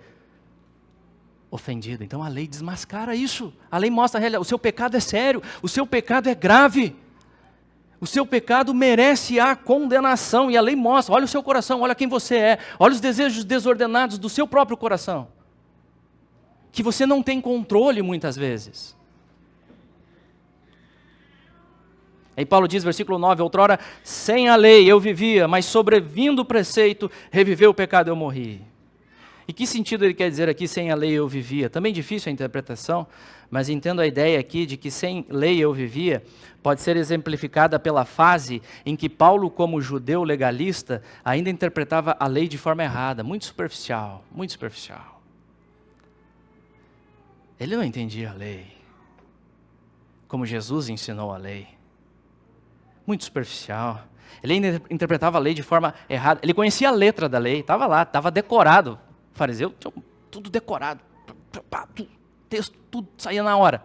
ofendido. Então a lei desmascara isso. A lei mostra a realidade. O seu pecado é sério, o seu pecado é grave. O seu pecado merece a condenação. E a lei mostra, olha o seu coração, olha quem você é. Olha os desejos desordenados do seu próprio coração. Que você não tem controle muitas vezes. Aí Paulo diz, versículo 9, outrora sem a lei eu vivia, mas sobrevindo o preceito, reviveu o pecado e eu morri. E que sentido ele quer dizer aqui, sem a lei eu vivia? Também difícil a interpretação, mas entendo a ideia aqui de que sem lei eu vivia, pode ser exemplificada pela fase em que Paulo, como judeu legalista, ainda interpretava a lei de forma errada, muito superficial, muito superficial. Ele não entendia a lei, como Jesus ensinou a lei. Muito superficial. Ele ainda interpretava a lei de forma errada. Ele conhecia a letra da lei, estava lá, estava decorado. O fariseu tinha tudo decorado. Texto, tudo saía na hora.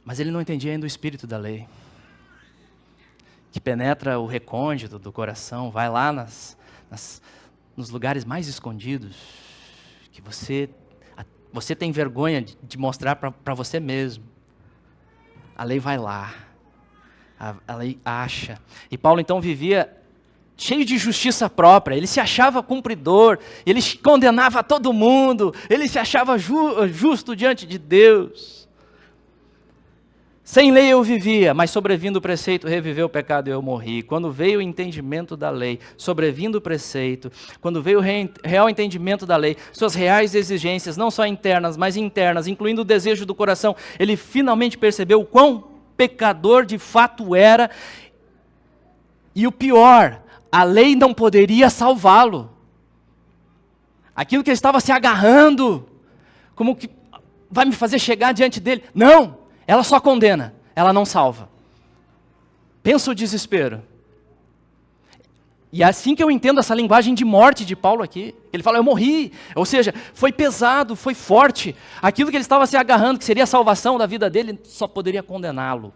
Mas ele não entendia ainda o espírito da lei, que penetra o recôndito do coração, vai lá nos lugares mais escondidos, que você tem vergonha de mostrar para você mesmo. A lei vai lá. A lei acha. E Paulo então vivia cheio de justiça própria, ele se achava cumpridor, ele condenava todo mundo, ele se achava justo diante de Deus. Sem lei eu vivia, mas sobrevindo o preceito, reviveu o pecado e eu morri. Quando veio o entendimento da lei, sobrevindo o preceito, quando veio o real entendimento da lei, suas reais exigências, não só internas, mas internas, incluindo o desejo do coração, ele finalmente percebeu o quão pecador de fato era, e o pior, a lei não poderia salvá-lo. Aquilo que ele estava se agarrando, como que vai me fazer chegar diante dele? Não, ela só condena, ela não salva. Pensa o desespero. E é assim que eu entendo essa linguagem de morte de Paulo aqui. Ele fala, eu morri. Ou seja, foi pesado, foi forte. Aquilo que ele estava se agarrando, que seria a salvação da vida dele, só poderia condená-lo.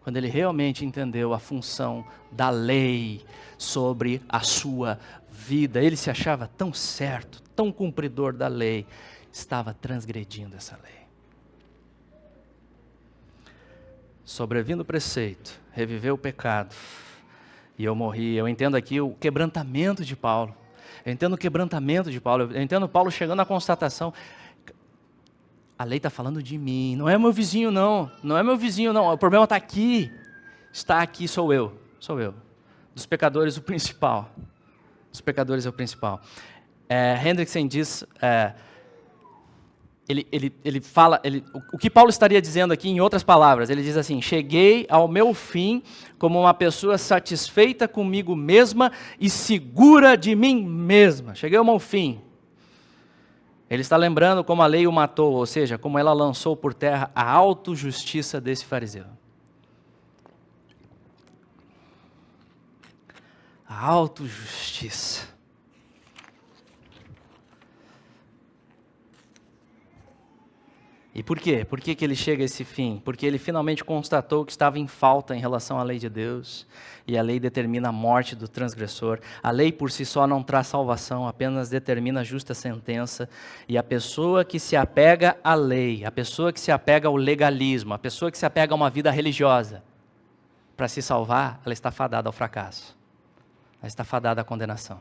Quando ele realmente entendeu a função da lei sobre a sua vida. Ele se achava tão certo, tão cumpridor da lei, estava transgredindo essa lei. Sobrevindo o preceito, reviveu o pecado, e eu morri. Eu entendo aqui o quebrantamento de Paulo. Eu entendo o quebrantamento de Paulo. Eu entendo Paulo chegando à constatação. A lei está falando de mim. Não é meu vizinho, não. Não é meu vizinho, não. O problema está aqui. Está aqui, sou eu. Sou eu. Dos pecadores, o principal. Dos pecadores é o principal. Hendrickson diz... Ele fala, o que Paulo estaria dizendo aqui em outras palavras, ele diz assim, cheguei ao meu fim como uma pessoa satisfeita comigo mesma e segura de mim mesma. Cheguei ao meu fim. Ele está lembrando como a lei o matou, ou seja, como ela lançou por terra a autojustiça desse fariseu. A autojustiça. E por quê? Por que ele chega a esse fim? Porque ele finalmente constatou que estava em falta em relação à lei de Deus, e a lei determina a morte do transgressor. A lei por si só não traz salvação, apenas determina a justa sentença, e a pessoa que se apega à lei, a pessoa que se apega ao legalismo, a pessoa que se apega a uma vida religiosa, para se salvar, ela está fadada ao fracasso, ela está fadada à condenação.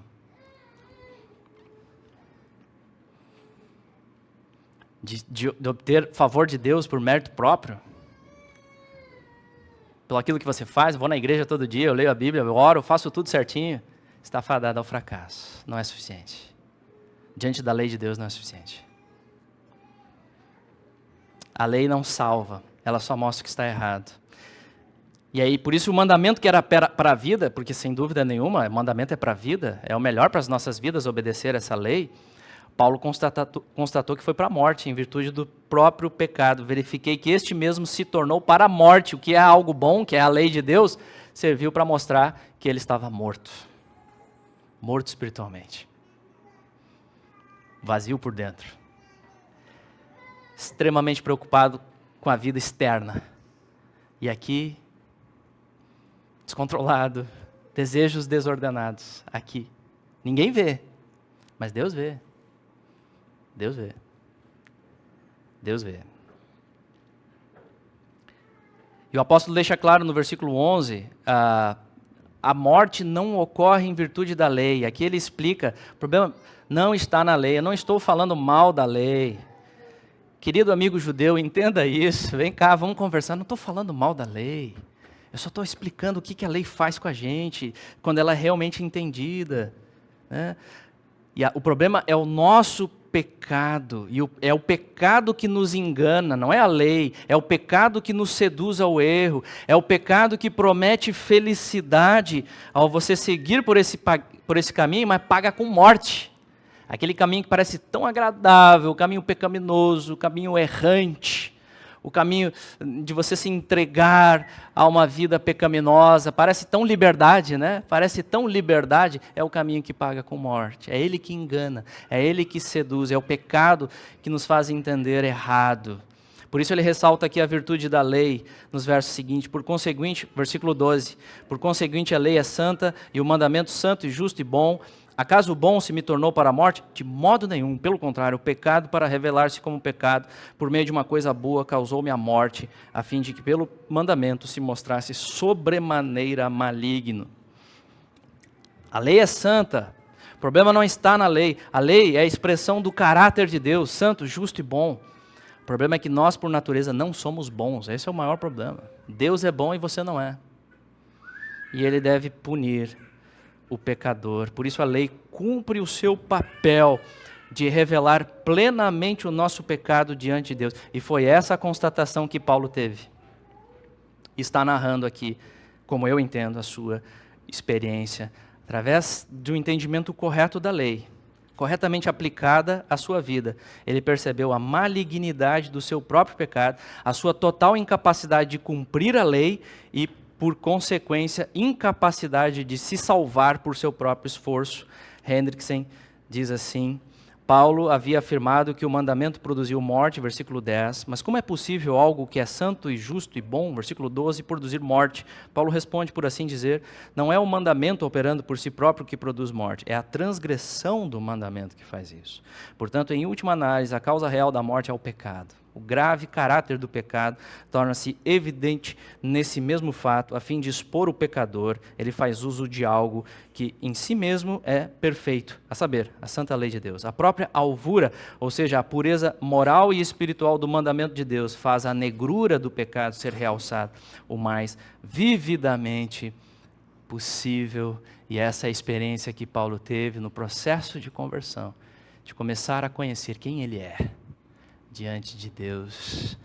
De obter favor de Deus por mérito próprio, pelo aquilo que você faz, vou na igreja todo dia, eu leio a Bíblia, eu oro, eu faço tudo certinho, está fadado ao fracasso, não é suficiente. Diante da lei de Deus não é suficiente. A lei não salva, ela só mostra que está errado. E aí, por isso o mandamento que era para a vida, porque sem dúvida nenhuma, o mandamento é para a vida, é o melhor para as nossas vidas obedecer essa lei, Paulo constatou que foi para a morte, em virtude do próprio pecado. Verifiquei que este mesmo se tornou para a morte, o que é algo bom, que é a lei de Deus, serviu para mostrar que ele estava morto. Morto espiritualmente. Vazio por dentro. Extremamente preocupado com a vida externa. E aqui, descontrolado, desejos desordenados. Aqui. Ninguém vê, mas Deus vê. Deus vê. Deus vê. E o apóstolo deixa claro no versículo 11, a morte não ocorre em virtude da lei. Aqui ele explica, o problema não está na lei, eu não estou falando mal da lei. Querido amigo judeu, entenda isso, vem cá, vamos conversar, não estou falando mal da lei. Eu só estou explicando o que a lei faz com a gente, quando ela é realmente entendida. Né? E o problema é o nosso pecado, e é o pecado que nos engana, não é a lei, é o pecado que nos seduz ao erro, é o pecado que promete felicidade ao você seguir por esse caminho, mas paga com morte. Aquele caminho que parece tão agradável, o caminho pecaminoso, o caminho errante, o caminho de você se entregar a uma vida pecaminosa, parece tão liberdade, né? Parece tão liberdade, é o caminho que paga com morte. É ele que engana, é ele que seduz, é o pecado que nos faz entender errado. Por isso ele ressalta aqui a virtude da lei, nos versos seguintes, por conseguinte, versículo 12, por conseguinte a lei é santa, e o mandamento santo e justo e bom. Acaso o bom se me tornou para a morte? De modo nenhum, pelo contrário, o pecado, para revelar-se como pecado, por meio de uma coisa boa, causou-me a morte, a fim de que pelo mandamento se mostrasse sobremaneira maligno. A lei é santa, o problema não está na lei, a lei é a expressão do caráter de Deus, santo, justo e bom. O problema é que nós, por natureza, não somos bons, esse é o maior problema. Deus é bom e você não é. E ele deve punir o pecador. Por isso a lei cumpre o seu papel de revelar plenamente o nosso pecado diante de Deus. E foi essa a constatação que Paulo teve. Está narrando aqui, como eu entendo, a sua experiência, através do entendimento correto da lei, corretamente aplicada à sua vida. Ele percebeu a malignidade do seu próprio pecado, a sua total incapacidade de cumprir a lei e, por consequência, incapacidade de se salvar por seu próprio esforço. Hendrickson diz assim: Paulo havia afirmado que o mandamento produziu morte, versículo 10, mas como é possível algo que é santo e justo e bom, versículo 12, produzir morte? Paulo responde, por assim dizer, não é o mandamento operando por si próprio que produz morte, é a transgressão do mandamento que faz isso. Portanto, em última análise, a causa real da morte é o pecado. O grave caráter do pecado torna-se evidente nesse mesmo fato, a fim de expor o pecador, ele faz uso de algo que em si mesmo é perfeito, a saber, a santa lei de Deus. A própria alvura, ou seja, a pureza moral e espiritual do mandamento de Deus, faz a negrura do pecado ser realçada o mais vividamente possível. E essa é a experiência que Paulo teve no processo de conversão, de começar a conhecer quem ele é diante de Deus.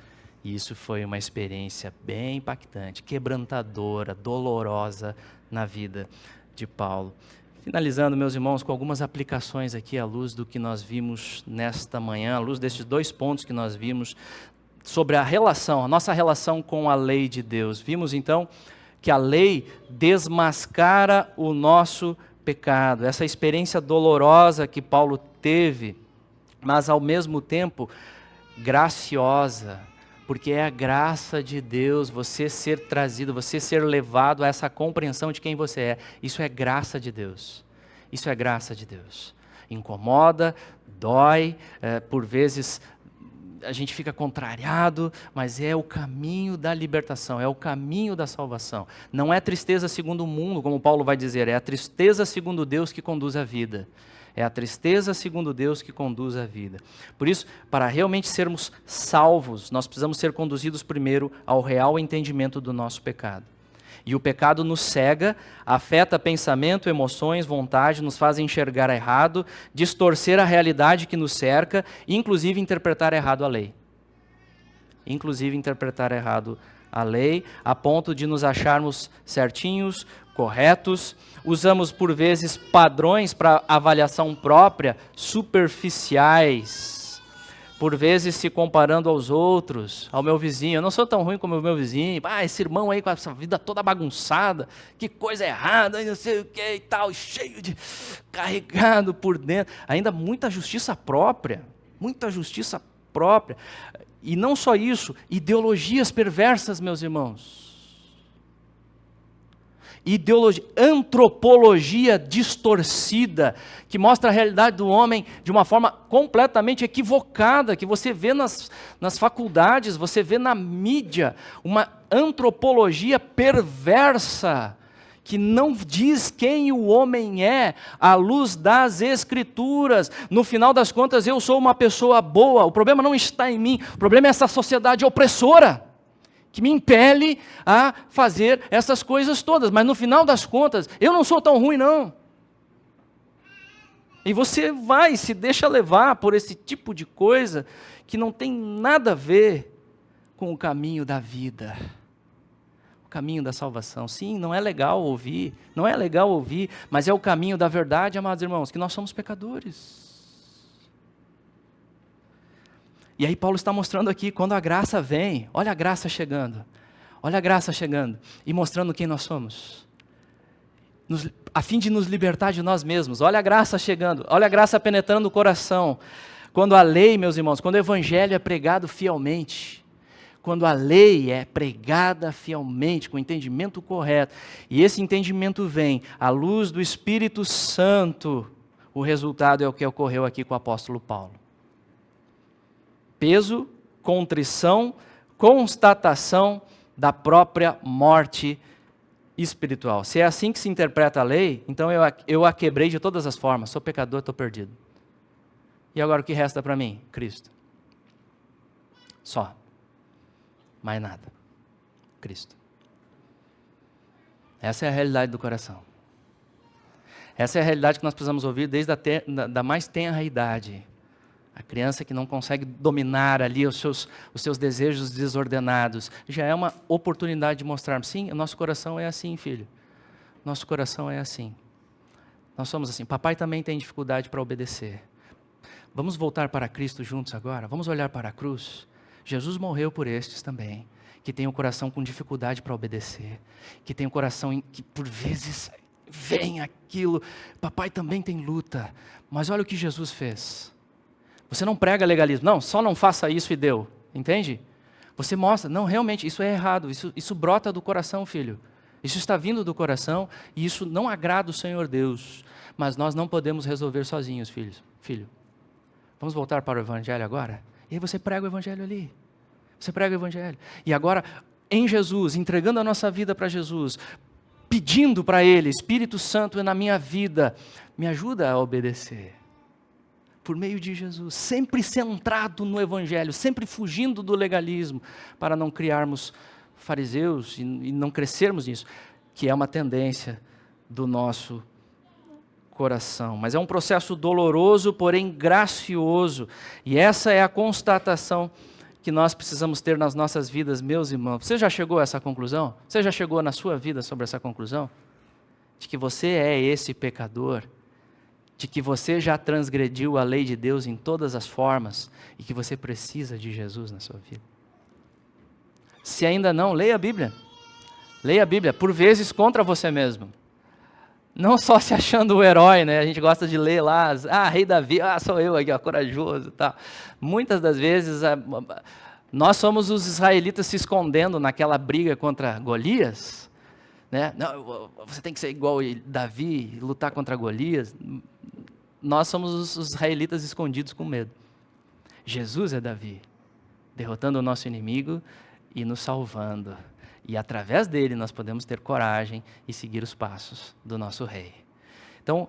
E isso foi uma experiência bem impactante, quebrantadora, dolorosa na vida de Paulo. Finalizando, meus irmãos, com algumas aplicações aqui à luz do que nós vimos nesta manhã, à luz destes 2 pontos que nós vimos sobre a relação, a nossa relação com a lei de Deus. Vimos então que a lei desmascara o nosso pecado, essa experiência dolorosa que Paulo teve, mas ao mesmo tempo graciosa, porque é a graça de Deus você ser trazido, você ser levado a essa compreensão de quem você é. Isso é graça de Deus. Isso é graça de Deus. Incomoda, dói, por vezes a gente fica contrariado, mas é o caminho da libertação, é o caminho da salvação. Não é tristeza segundo o mundo, como Paulo vai dizer, é a tristeza segundo Deus que conduz a vida. É a tristeza segundo Deus que conduz a vida. Por isso, para realmente sermos salvos, nós precisamos ser conduzidos primeiro ao real entendimento do nosso pecado. E o pecado nos cega, afeta pensamento, emoções, vontade, nos faz enxergar errado, distorcer a realidade que nos cerca, inclusive interpretar errado a lei. Inclusive interpretar errado a lei, a ponto de nos acharmos certinhos, corretos. Usamos, por vezes, padrões para avaliação própria, superficiais. Por vezes se comparando aos outros, ao meu vizinho. Eu não sou tão ruim como o meu vizinho. Esse irmão aí com essa vida toda bagunçada, que coisa errada, não sei o que e tal, cheio de carregado por dentro. Ainda muita justiça própria, muita justiça própria. E não só isso, ideologias perversas, meus irmãos. Ideologia, antropologia distorcida, que mostra a realidade do homem de uma forma completamente equivocada, que você vê nas faculdades, você vê na mídia, uma antropologia perversa, que não diz quem o homem é, à luz das Escrituras. No final das contas, eu sou uma pessoa boa, o problema não está em mim, o problema é essa sociedade opressora, que me impele a fazer essas coisas todas. Mas no final das contas, eu não sou tão ruim não. E você se deixa levar por esse tipo de coisa que não tem nada a ver com o caminho da vida. O caminho da salvação. Sim, não é legal ouvir, mas é o caminho da verdade, amados irmãos, que nós somos pecadores. E aí Paulo está mostrando aqui, quando a graça vem, olha a graça chegando, e mostrando quem nós somos, a fim de nos libertar de nós mesmos. Olha a graça chegando, olha a graça penetrando o coração. Quando a lei, meus irmãos, quando o evangelho é pregado fielmente, quando a lei é pregada fielmente, com o entendimento correto, e esse entendimento vem à luz do Espírito Santo, o resultado é o que ocorreu aqui com o apóstolo Paulo. Peso, contrição, constatação da própria morte espiritual. Se é assim que se interpreta a lei, então eu a quebrei de todas as formas. Sou pecador, estou perdido. E agora o que resta para mim? Cristo. Só. Mais nada. Cristo. Essa é a realidade do coração. Essa é a realidade que nós precisamos ouvir desde da mais tenra idade. A criança que não consegue dominar ali os seus desejos desordenados, já é uma oportunidade de mostrarmos, sim, o nosso coração é assim, filho. Nosso coração é assim. Nós somos assim. Papai também tem dificuldade para obedecer. Vamos voltar para Cristo juntos agora? Vamos olhar para a cruz? Jesus morreu por estes também, que tem o coração com dificuldade para obedecer, que tem o coração que por vezes vem aquilo. Papai também tem luta, mas olha o que Jesus fez. Você não prega legalismo. Não, só não faça isso e deu. Entende? Você mostra, não, realmente, isso é errado. Isso brota do coração, filho. Isso está vindo do coração e isso não agrada o Senhor Deus. Mas nós não podemos resolver sozinhos, filho. Vamos voltar para o Evangelho agora? E aí você prega o Evangelho ali. Você prega o Evangelho. E agora, em Jesus, entregando a nossa vida para Jesus, pedindo para Ele, Espírito Santo na minha vida, me ajuda a obedecer. Por meio de Jesus, sempre centrado no Evangelho, sempre fugindo do legalismo, para não criarmos fariseus e não crescermos nisso, que é uma tendência do nosso coração. Mas é um processo doloroso, porém gracioso, e essa é a constatação que nós precisamos ter nas nossas vidas, meus irmãos. Você já chegou a essa conclusão? Você já chegou na sua vida sobre essa conclusão? De que você é esse pecador, de que você já transgrediu a lei de Deus em todas as formas e que você precisa de Jesus na sua vida. Se ainda não, leia a Bíblia. Leia a Bíblia, por vezes contra você mesmo. Não só se achando o herói, né? A gente gosta de ler lá, rei Davi, sou eu aqui, corajoso e tal. Muitas das vezes, nós somos os israelitas se escondendo naquela briga contra Golias, né? Não, você tem que ser igual Davi, lutar contra Golias. Nós somos os israelitas escondidos com medo. Jesus é Davi, derrotando o nosso inimigo e nos salvando. E através dele nós podemos ter coragem e seguir os passos do nosso rei. Então,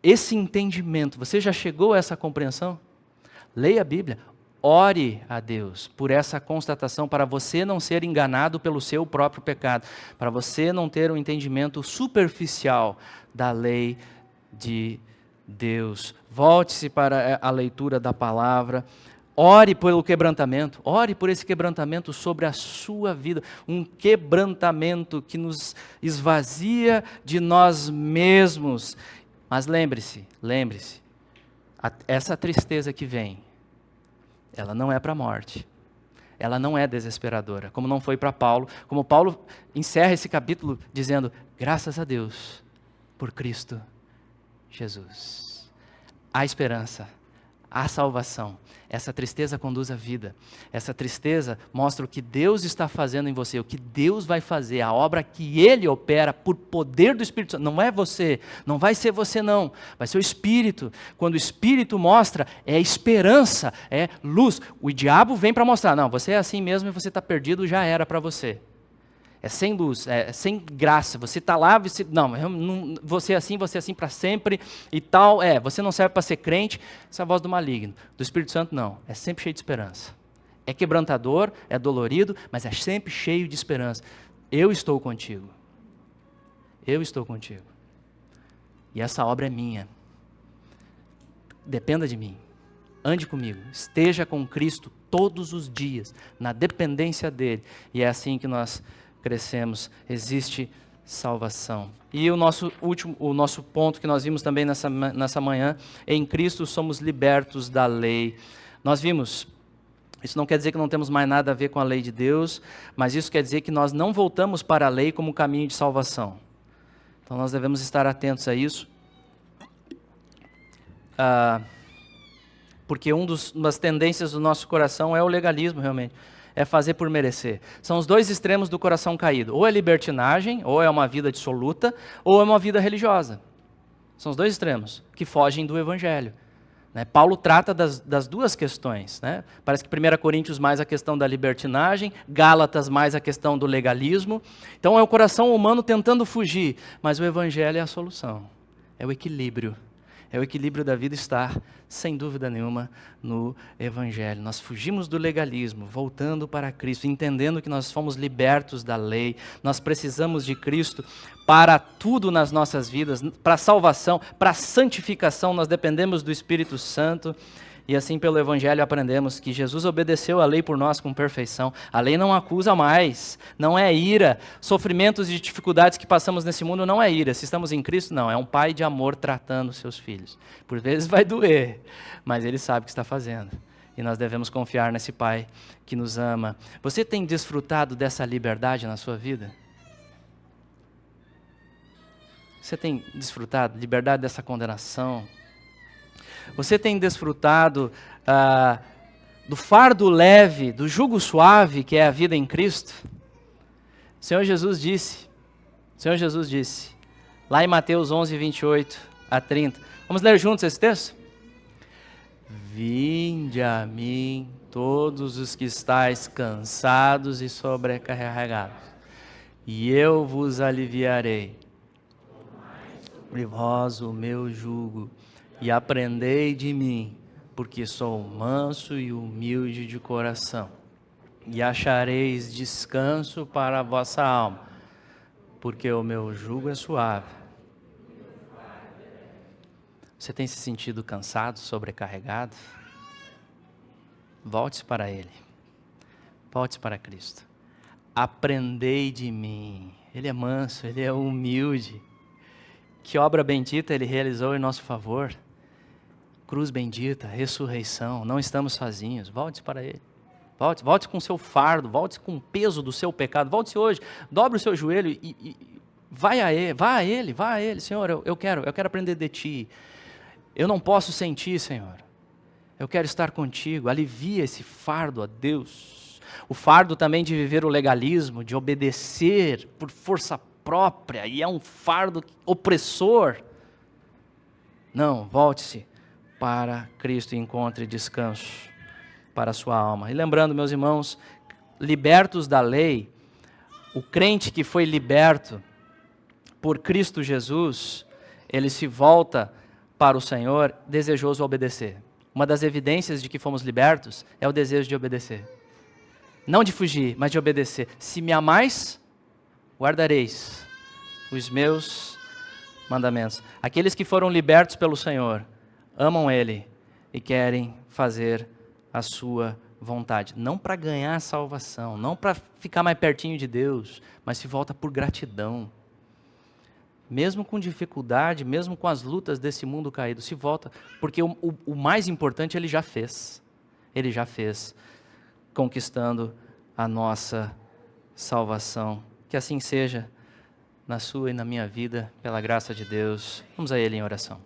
esse entendimento, você já chegou a essa compreensão? Leia a Bíblia, ore a Deus por essa constatação, para você não ser enganado pelo seu próprio pecado, para você não ter um entendimento superficial da lei de Deus. Volte-se para a leitura da palavra, Ore pelo quebrantamento, ore por esse quebrantamento sobre a sua vida, um quebrantamento que nos esvazia de nós mesmos. Mas lembre-se, essa tristeza que vem, ela não é para a morte, ela não é desesperadora, como não foi para Paulo, como Paulo encerra esse capítulo dizendo, graças a Deus, por Cristo Jesus. Há esperança, há salvação. Essa tristeza conduz à vida. Essa tristeza mostra o que Deus está fazendo em você, o que Deus vai fazer, a obra que Ele opera por poder do Espírito Santo. Não é você, não vai ser você não, vai ser o Espírito. Quando o Espírito mostra, é esperança, é luz. O diabo vem para mostrar, não, você é assim mesmo e você está perdido, já era para você. É sem luz, é sem graça. Você está lá, você é assim para sempre e tal. Você não serve para ser crente. Essa é a voz do maligno. Do Espírito Santo, não. É sempre cheio de esperança. É quebrantador, é dolorido, mas é sempre cheio de esperança. Eu estou contigo. Eu estou contigo. E essa obra é minha. Dependa de mim. Ande comigo. Esteja com Cristo todos os dias, na dependência dEle. E é assim que nós crescemos, existe salvação. E o nosso ponto que nós vimos também nessa manhã, em Cristo somos libertos da lei. Nós vimos, isso não quer dizer que não temos mais nada a ver com a lei de Deus, mas isso quer dizer que nós não voltamos para a lei como caminho de salvação. Então nós devemos estar atentos a isso, porque uma das tendências do nosso coração é o legalismo realmente. É fazer por merecer. São os dois extremos do coração caído. Ou é libertinagem, ou é uma vida dissoluta, ou é uma vida religiosa. São os dois extremos que fogem do Evangelho. Paulo trata das duas questões. Parece que 1 Coríntios mais a questão da libertinagem, Gálatas mais a questão do legalismo. Então é o coração humano tentando fugir, mas o Evangelho é a solução. É o equilíbrio. É o equilíbrio da vida estar, sem dúvida nenhuma, no Evangelho. Nós fugimos do legalismo, voltando para Cristo, entendendo que nós fomos libertos da lei. Nós precisamos de Cristo para tudo nas nossas vidas, para a salvação, para a santificação. Nós dependemos do Espírito Santo. E assim pelo Evangelho aprendemos que Jesus obedeceu a lei por nós com perfeição. A lei não acusa mais, não é ira. Sofrimentos e dificuldades que passamos nesse mundo não é ira. Se estamos em Cristo, não. É um pai de amor tratando seus filhos. Por vezes vai doer, mas Ele sabe o que está fazendo. E nós devemos confiar nesse Pai que nos ama. Você tem desfrutado dessa liberdade na sua vida? Você tem desfrutado liberdade dessa condenação? Você tem desfrutado do fardo leve, do jugo suave que é a vida em Cristo? O Senhor Jesus disse, lá em Mateus 11, 28 a 30. Vamos ler juntos esse texto? Vinde a mim todos os que estáis cansados e sobrecarregados, e eu vos aliviarei. Sobre vós o meu jugo, e aprendei de mim, porque sou manso e humilde de coração, e achareis descanso para a vossa alma, porque o meu jugo é suave. Você tem se sentido cansado, sobrecarregado? Volte-se para Ele, volte-se para Cristo. Aprendei de mim. Ele é manso, Ele é humilde. Que obra bendita Ele realizou em nosso favor. Cruz bendita, ressurreição, não estamos sozinhos. Volte para Ele. Volte com o seu fardo, volte com o peso do seu pecado. Volte hoje, dobre o seu joelho e vá a Ele. Senhor, eu quero aprender de Ti. Eu não posso sem Ti, Senhor. Eu quero estar contigo. Alivia esse fardo a Deus. O fardo também de viver o legalismo, de obedecer por força própria, e é um fardo opressor. Não, volte-se para Cristo e encontre descanso para a sua alma. E lembrando, meus irmãos, libertos da lei, o crente que foi liberto por Cristo Jesus, ele se volta para o Senhor desejoso a obedecer. Uma das evidências de que fomos libertos é o desejo de obedecer. Não de fugir, mas de obedecer. Se me amais, guardareis os meus mandamentos. Aqueles que foram libertos pelo Senhor, amam Ele e querem fazer a sua vontade. Não para ganhar a salvação, não para ficar mais pertinho de Deus, mas se volta por gratidão. Mesmo com dificuldade, mesmo com as lutas desse mundo caído, se volta, porque o mais importante Ele já fez. Ele já fez, conquistando a nossa salvação. Que assim seja na sua e na minha vida, pela graça de Deus. Vamos a Ele em oração.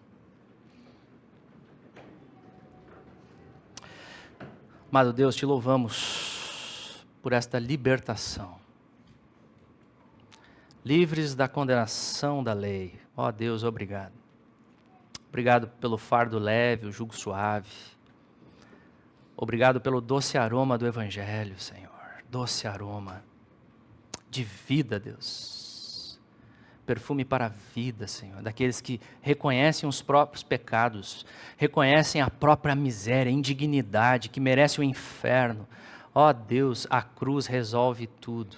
Amado Deus, te louvamos por esta libertação. Livres da condenação da lei. Ó Deus, obrigado. Obrigado pelo fardo leve, o jugo suave. Obrigado pelo doce aroma do Evangelho, Senhor. Doce aroma de vida, Deus. Perfume para a vida, Senhor. Daqueles que reconhecem os próprios pecados, reconhecem a própria miséria, a indignidade, que merece o inferno. Ó Deus, a cruz resolve tudo.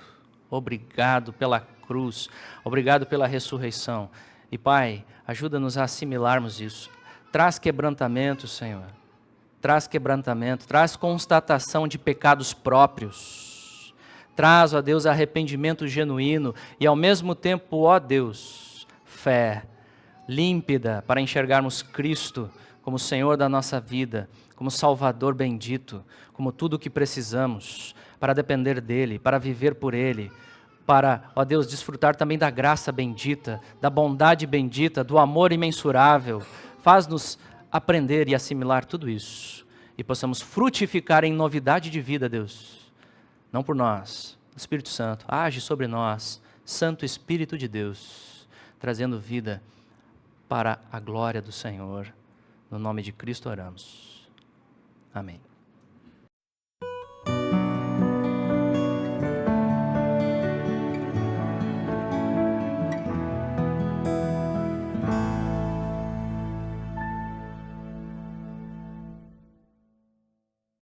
Obrigado pela cruz, obrigado pela ressurreição. E Pai, ajuda-nos a assimilarmos isso. Traz quebrantamento, Senhor. Traz quebrantamento, traz constatação de pecados próprios. Traz, ó Deus, arrependimento genuíno e ao mesmo tempo, ó Deus, fé límpida para enxergarmos Cristo como Senhor da nossa vida, como Salvador bendito, como tudo o que precisamos para depender dEle, para viver por Ele, para, ó Deus, desfrutar também da graça bendita, da bondade bendita, do amor imensurável. Faz-nos aprender e assimilar tudo isso e possamos frutificar em novidade de vida, Deus. Não por nós, o Espírito Santo age sobre nós, Santo Espírito de Deus, trazendo vida para a glória do Senhor. No nome de Cristo oramos. Amém.